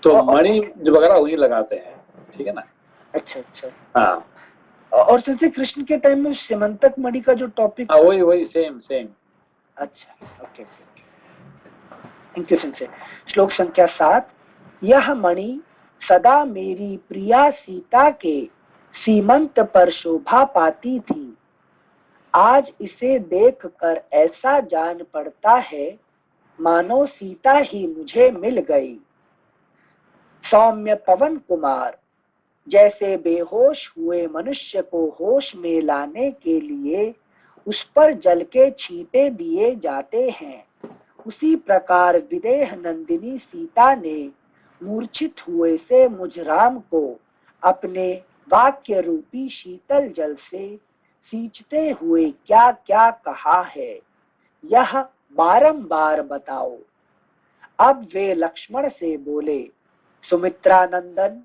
तो और मणि जो वगैरह वही लगाते हैं, ठीक है ना। अच्छा अच्छा। हाँ और संजय कृष्ण के टाइम में सीमंतक मणि का जो टॉपिक। हाँ, वही वही सेम सेम। अच्छा, okay okay. Thank you Sanjay. श्लोक संख्या 7। यह मणि सदा मेरी प्रिया सीता के सीमंत पर शोभा पाती थी। आज इसे देखकर ऐसा जान पड़ता है मानो सीता ही मुझे मिल गई। सौम्य पवन कुमार, जैसे बेहोश हुए मनुष्य को होश में लाने के लिए उस पर जल के छींटे दिए जाते हैं, उसी प्रकार विदेह नंदिनी सीता ने मूर्छित हुए से मुझ राम को अपने वाक्य रूपी शीतल जल से सींचते हुए क्या क्या कहा है, यह बारंबार बताओ। अब वे लक्ष्मण से बोले, सुमित्रा नंदन,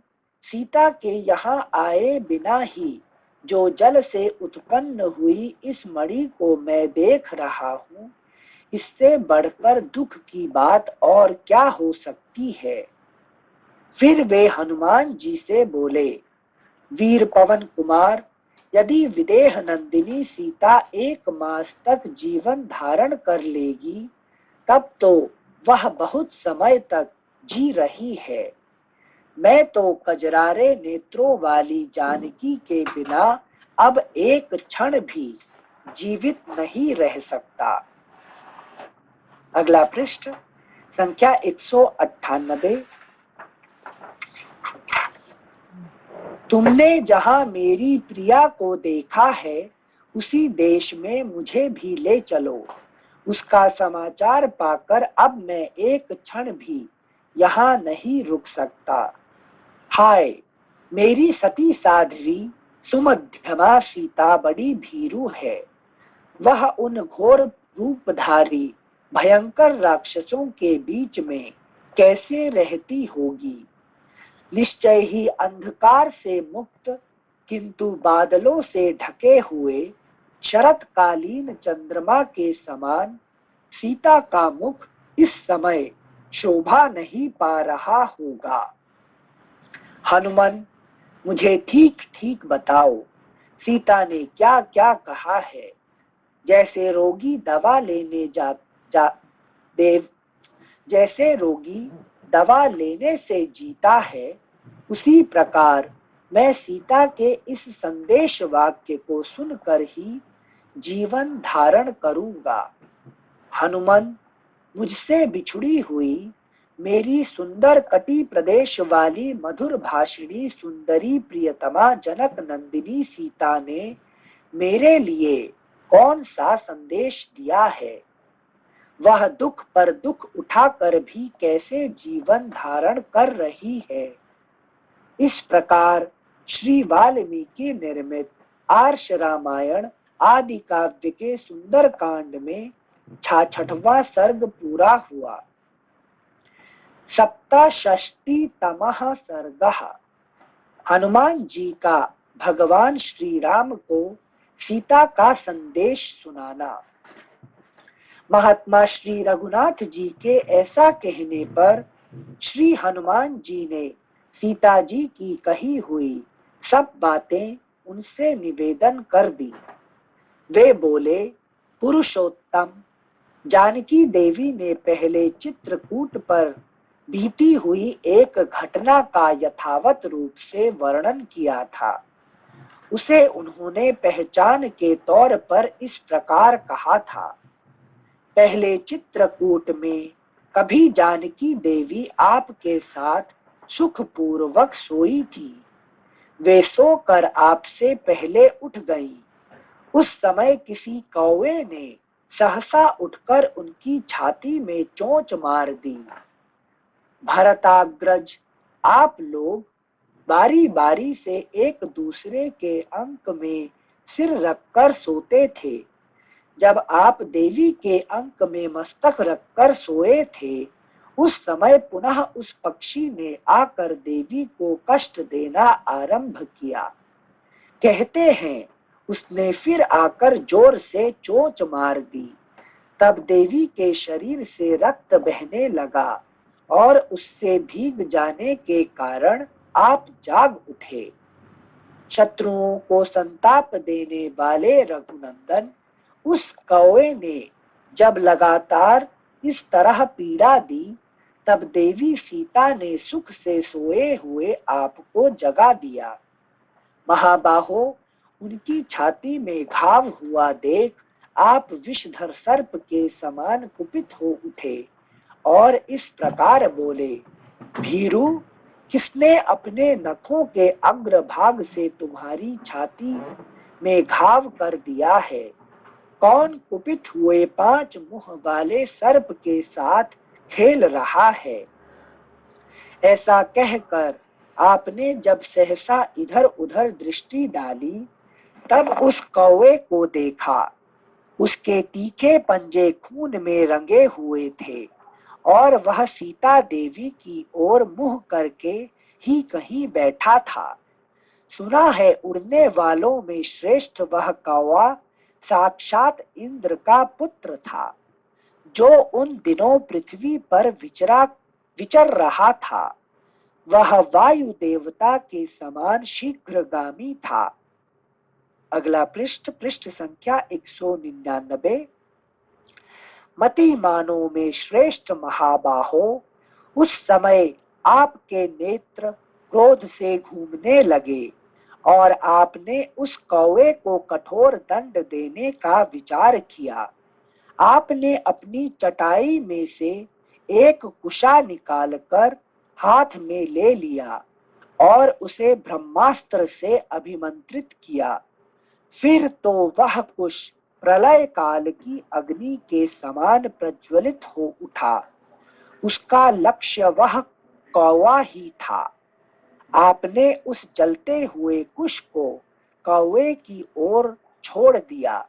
सीता के यहाँ आए बिना ही जो जल से उत्पन्न हुई इस मणि को मैं देख रहा हूँ, इससे बढ़कर दुख की बात और क्या हो सकती है। फिर वे हनुमान जी से बोले, वीर पवन कुमार, यदि विदेह नंदिनी सीता 1 मास तक जीवन धारण कर लेगी तब तो वह बहुत समय तक जी रही है। मैं तो कजरारे नेत्रों वाली जानकी के बिना अब एक क्षण भी जीवित नहीं रह सकता। अगला पृष्ठ संख्या 198। तुमने जहां मेरी प्रिया को देखा है उसी देश में मुझे भी ले चलो। उसका समाचार पाकर अब मैं एक क्षण भी यहाँ नहीं रुक सकता। हाय, मेरी सती साध्वी सुमध्यमा सीता बड़ी भीरू है। वह उन घोर रूपधारी भयंकर राक्षसों के बीच में कैसे रहती होगी। निश्चय ही अंधकार से मुक्त किंतु बादलों से ढके हुए शरतकालीन चंद्रमा के समान सीता का मुख इस समय शोभा नहीं पा रहा होगा। हनुमान, मुझे ठीक ठीक बताओ, सीता ने क्या क्या कहा है। जैसे रोगी दवा लेने जा देव जैसे रोगी दवा लेने से जीता है, उसी प्रकार मैं सीता के इस संदेश वाक्य को सुनकर ही जीवन धारण करूंगा। हनुमान, मुझसे बिछुड़ी हुई मेरी सुंदर कटी प्रदेश वाली मधुर भाषिणी सुंदरी प्रियतमा जनक नंदिनी सीता ने मेरे लिए कौन सा संदेश दिया है। वह दुख पर दुख उठाकर भी कैसे जीवन धारण कर रही है। इस प्रकार श्री वाल्मीकि निर्मित आर्ष रामायण आदि काव्य के सुंदर कांड में 66वां सर्ग पूरा हुआ। सप्तषष्टितमः सर्गः। हनुमान जी का भगवान श्री राम को सीता का संदेश सुनाना। महात्मा श्री रघुनाथ जी के ऐसा कहने पर श्री हनुमान जी ने सीता जी की कही हुई सब बातें उनसे निवेदन कर दी। वे बोले, पुरुषोत्तम, जानकी देवी ने पहले चित्रकूट पर बीती हुई एक घटना का यथावत रूप से वर्णन किया था। उसे उन्होंने पहचान के तौर पर इस प्रकार कहा था। पहले चित्रकूट में कभी जानकी देवी आपके साथ सुखपूर्वक सोई थी। वे सोकर आपसे पहले उठ गईं। उस समय किसी कौवे ने सहसा उठकर उनकी छाती में चोंच मार दी। भरताग्रज, आप लोग बारी बारी से एक दूसरे के अंक में सिर रखकर सोते थे। जब आप देवी के अंक में मस्तक रखकर सोए थे, उस समय पुनः उस पक्षी ने आकर देवी को कष्ट देना आरंभ किया। कहते हैं उसने फिर आकर जोर से चोंच मार दी। तब देवी के शरीर से रक्त बहने लगा और उससे भीग जाने के कारण आप जाग उठे। शत्रुओं को संताप देने वाले रघुनंदन उस कौवे ने जब लगातार इस तरह पीड़ा दी, तब देवी सीता ने सुख से सोए हुए आपको जगा दिया। महाबाहो, उनकी छाती में घाव हुआ देख आप विषधर सर्प के समान कुपित हो उठे और इस प्रकार बोले, भीरू, किसने अपने नखों के अग्रभाग से तुम्हारी छाती में घाव कर दिया है? कौन कुपित हुए 5 मुंह वाले सर्प के साथ खेल रहा है? ऐसा कहकर आपने जब सहसा इधर उधर दृष्टि डाली, तब उस कौवे को देखा। उसके तीखे पंजे खून में रंगे हुए थे और वह सीता देवी की ओर मुंह करके ही कहीं बैठा था। सुना है उड़ने वालों में श्रेष्ठ वह कौवा साक्षात इंद्र का पुत्र था, जो उन दिनों पृथ्वी पर विचर रहा था। वह वायु देवता के समान शीघ्रगामी था। अगला पृष्ठ, पृष्ठ संख्या 199। मतिमानों में श्रेष्ठ महाबाहो, उस समय आपके नेत्र क्रोध से घूमने लगे और आपने उस कौवे को कठोर दंड देने का विचार किया। आपने अपनी चटाई में से एक कुशा निकालकर हाथ में ले लिया और उसे ब्रह्मास्त्र से अभिमंत्रित किया। फिर तो वह कुश प्रलय काल की अग्नि के समान प्रज्वलित हो उठा। उसका लक्ष्य वह कौवा ही था। आपने उस जलते हुए कुश को कौवे की ओर छोड़ दिया।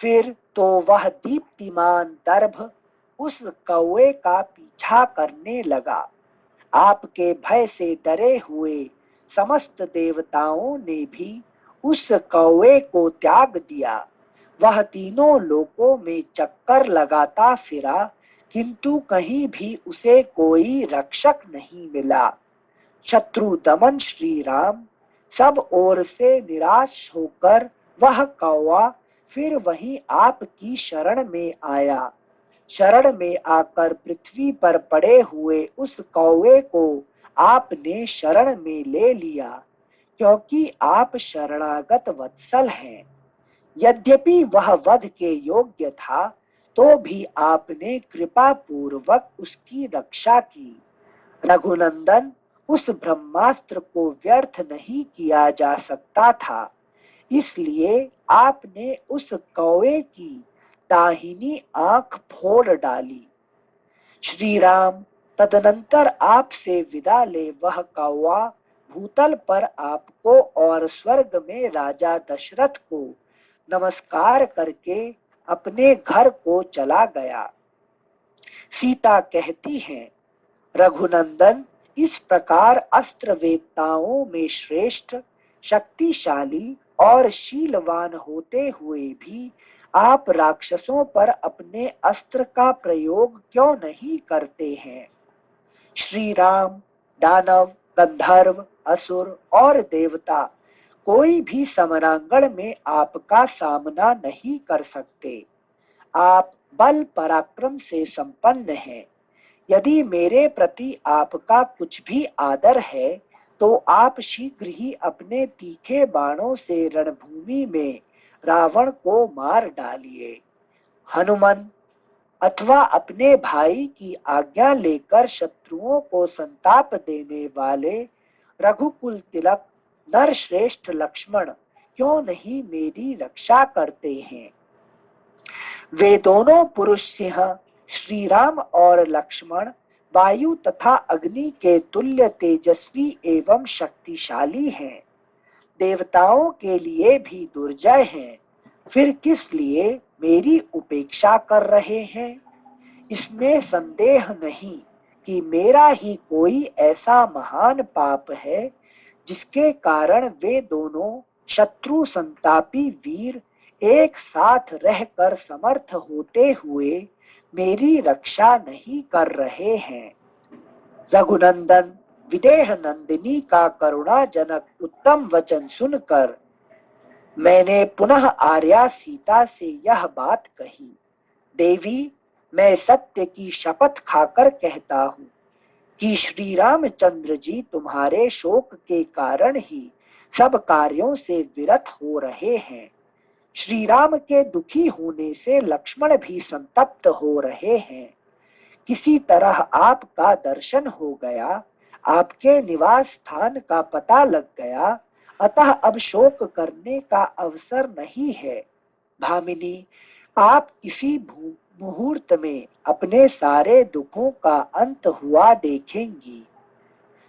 फिर तो वह दीप्तिमान दर्भ उस कौवे का पीछा करने लगा। आपके भय से डरे हुए समस्त देवताओं ने भी उस कौवे को त्याग दिया। वह तीनों लोकों में चक्कर लगाता फिरा, किंतु कहीं भी उसे कोई रक्षक नहीं मिला। शत्रु दमन श्री राम, सब ओर से निराश होकर वह कौवा फिर वहीं आपकी शरण में आया। शरण में आकर पृथ्वी पर पड़े हुए उस कौवे को आपने शरण में ले लिया, क्योंकि आप शरणागत वत्सल हैं। यद्यपि वह वध के योग्य था, तो भी आपने कृपा पूर्वक उसकी रक्षा की। रघुनंदन, उस ब्रह्मास्त्र को व्यर्थ नहीं किया जा सकता था, इसलिए आपने उस कौवे की दाहिनी आंख फोड़ डाली। श्री राम तदनंतर आपसे विदा ले वह कौवा भूतल पर आपको और स्वर्ग में राजा दशरथ को नमस्कार करके अपने घर को चला गया। सीता कहती है, रघुनंदन, इस प्रकार अस्त्र वेत्ताओं में श्रेष्ठ, शक्तिशाली और शीलवान होते हुए भी आप राक्षसों पर अपने अस्त्र का प्रयोग क्यों नहीं करते हैं? श्री राम, दानव, गंधर्व, असुर और देवता कोई भी समरांगण में आपका सामना नहीं कर सकते। आप बल पराक्रम से संपन्न हैं। यदि मेरे प्रति आपका कुछ भी आदर है, तो आप शीघ्र ही अपने तीखे बाणों से रणभूमि में रावण को मार डालिए। हनुमान अथवा अपने भाई की आज्ञा लेकर शत्रुओं को संताप देने वाले रघुकुल तिलक नरश्रेष्ठ लक्ष्मण क्यों नहीं मेरी रक्षा करते हैं? वे दोनों पुरुष सिंह श्री राम और लक्ष्मण वायु तथा अग्नि के तुल्य तेजस्वी एवं शक्तिशाली हैं। देवताओं के लिए भी दुर्जय हैं, फिर किस लिए मेरी उपेक्षा कर रहे हैं? इसमें संदेह नहीं कि मेरा ही कोई ऐसा महान पाप है जिसके कारण वे दोनों शत्रु संतापी वीर एक साथ रहकर समर्थ होते हुए मेरी रक्षा नहीं कर रहे हैं। रघुनंदन विदेह नंदिनी का करुणाजनक उत्तम वचन सुनकर मैंने पुनः आर्या सीता से यह बात कही, देवी, मैं सत्य की शपथ खाकर कहता हूँ कि श्री रामचंद्र जी तुम्हारे शोक के कारण ही सब कार्यों से विरत हो रहे हैं। श्री राम के दुखी होने से लक्ष्मण भी संतप्त हो रहे हैं। किसी तरह आपका दर्शन हो गया, आपके निवास स्थान का पता लग गया, अतः अब शोक करने का अवसर नहीं है। भामिनी, आप इसी मुहूर्त में अपने सारे दुखों का अंत हुआ देखेंगी।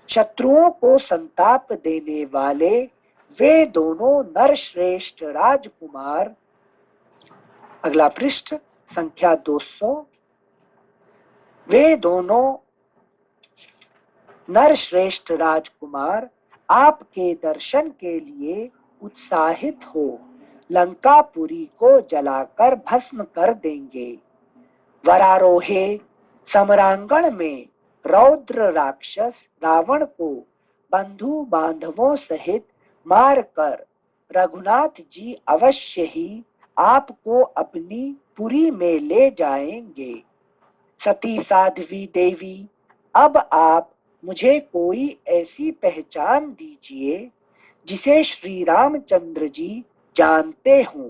शत्रुओं को संताप देने वाले वे दोनों नरश्रेष्ठ राजकुमार, अगला पृष्ठ संख्या 200, वे दोनों नरश्रेष्ठ राजकुमार आपके दर्शन के लिए उत्साहित हो लंकापुरी को जलाकर भस्म कर देंगे। वरारोहे समरांगण में रौद्र राक्षस रावण को बंधु बांधवों सहित मारकर रघुनाथ जी अवश्य ही आपको अपनी पुरी में ले जाएंगे। सती साध्वी देवी, अब आप मुझे कोई ऐसी पहचान दीजिए जिसे श्री रामचंद्र जी जानते हों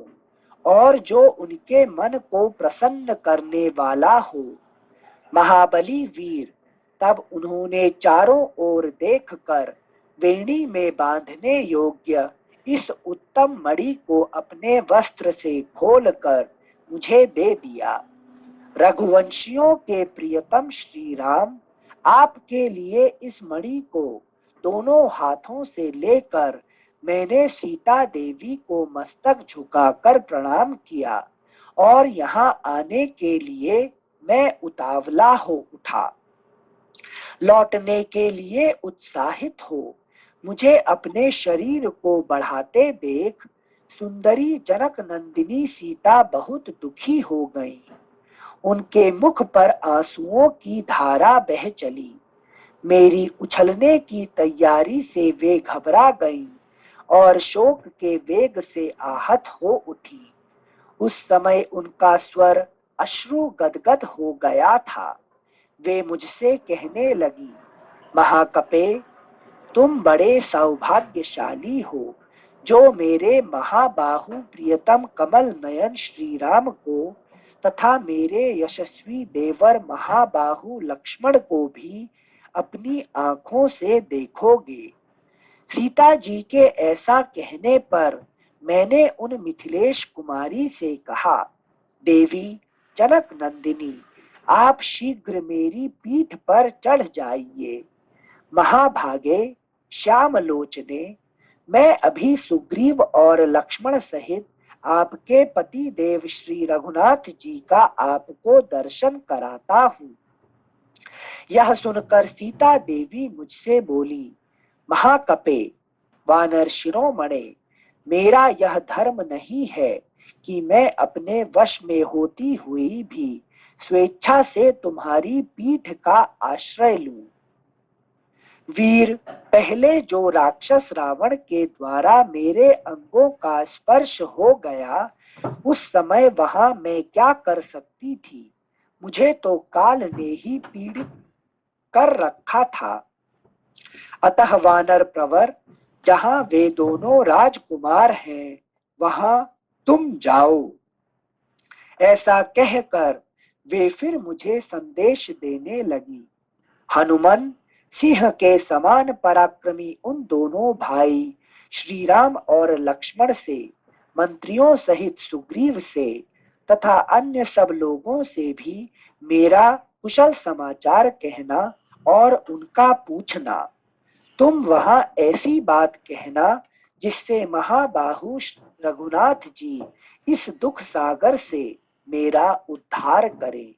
और जो उनके मन को प्रसन्न करने वाला हो। महाबली वीर तब उन्होंने चारों ओर देखकर वेणी में बांधने योग्य इस उत्तम मणि को अपने वस्त्र से खोलकर मुझे दे दिया। रघुवंशियों के प्रियतम श्री राम, आपके लिए इस मणि को दोनों हाथों से लेकर मैंने सीता देवी को मस्तक झुकाकर प्रणाम किया और यहाँ आने के लिए मैं उतावला हो उठा। लौटने के लिए उत्साहित हो मुझे अपने शरीर को बढ़ाते देख सुंदरी जनक नंदिनी सीता बहुत दुखी हो गई। उनके मुख पर आंसुओं की धारा बह चली। मेरी उछलने की तैयारी से वे घबरा गईं और शोक के वेग से आहत हो उठी। उस समय उनका स्वर अश्रु गदगद हो गया था। वे मुझसे कहने लगी, महाकपे, तुम बड़े सौभाग्यशाली हो जो मेरे महाबाहु प्रियतम कमल नयन श्री राम को तथा मेरे यशस्वी देवर महाबाहु लक्ष्मण को भी अपनी आंखों से देखोगे। सीता जी के ऐसा कहने पर मैंने उन मिथिलेश कुमारी से कहा, देवी जनक नंदिनी, आप शीघ्र मेरी पीठ पर चढ़ जाइए। महाभागे श्यामलोचने, मैं अभी सुग्रीव और लक्ष्मण सहित आपके पति देव श्री रघुनाथ जी का आपको दर्शन कराता हूँ। यह सुनकर सीता देवी मुझसे बोली, महाकपे, वानर शिरोमणे, मेरा यह धर्म नहीं है कि मैं अपने वश में होती हुई भी स्वेच्छा से तुम्हारी पीठ का आश्रय लूं। वीर, पहले जो राक्षस रावण के द्वारा मेरे अंगों का स्पर्श हो गया, उस समय वहां मैं क्या कर सकती थी? मुझे तो काल ने ही पीड़ित कर रखा था। अतः वानर प्रवर, जहां वे दोनों राजकुमार हैं, वहां तुम जाओ। ऐसा कहकर वे फिर मुझे संदेश देने लगी। हनुमान सिंह के समान पराक्रमी उन दोनों भाई श्री राम और लक्ष्मण से, मंत्रियों सहित सुग्रीव से तथा अन्य सब लोगों से भी मेरा कुशल समाचार कहना और उनका पूछना। तुम वहां ऐसी बात कहना जिससे महाबाहु रघुनाथ जी इस दुख सागर से मेरा उद्धार करें।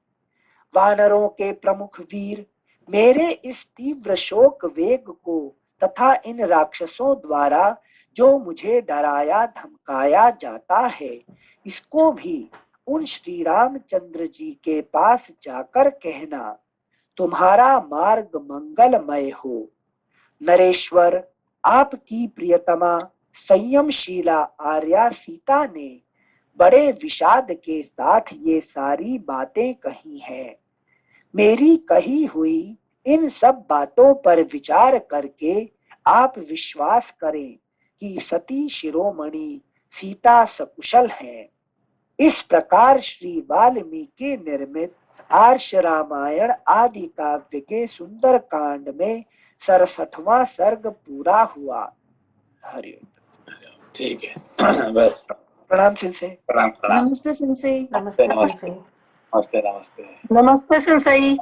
वानरों के प्रमुख वीर, मेरे इस तीव्र शोक वेग को तथा इन राक्षसों द्वारा जो मुझे डराया धमकाया जाता है, इसको भी उन श्री रामचंद्र जी के पास जाकर कहना, तुम्हारा मार्ग मंगलमय हो। नरेश्वर, आपकी प्रियतमा संयमशीला आर्या सीता ने बड़े विषाद के साथ ये सारी बातें कही हैं। मेरी कही हुई इन सब बातों पर विचार करके आप विश्वास करें कि सती शिरोमणि सीता सकुशल हैं। इस प्रकार श्री वाल्मीकि निर्मित आर्ष रामायण आदि काव्य के सुंदर कांड में 67वां सर्ग पूरा हुआ। हरि ठीक है। बस प्रणाम सिंसे। प्रणाम प्रणाम। नमस्ते सेंसेई। नमस्ते नमस्ते सेंसेई। नमस्ते नमस्ते। नमस्ते सेंसेई।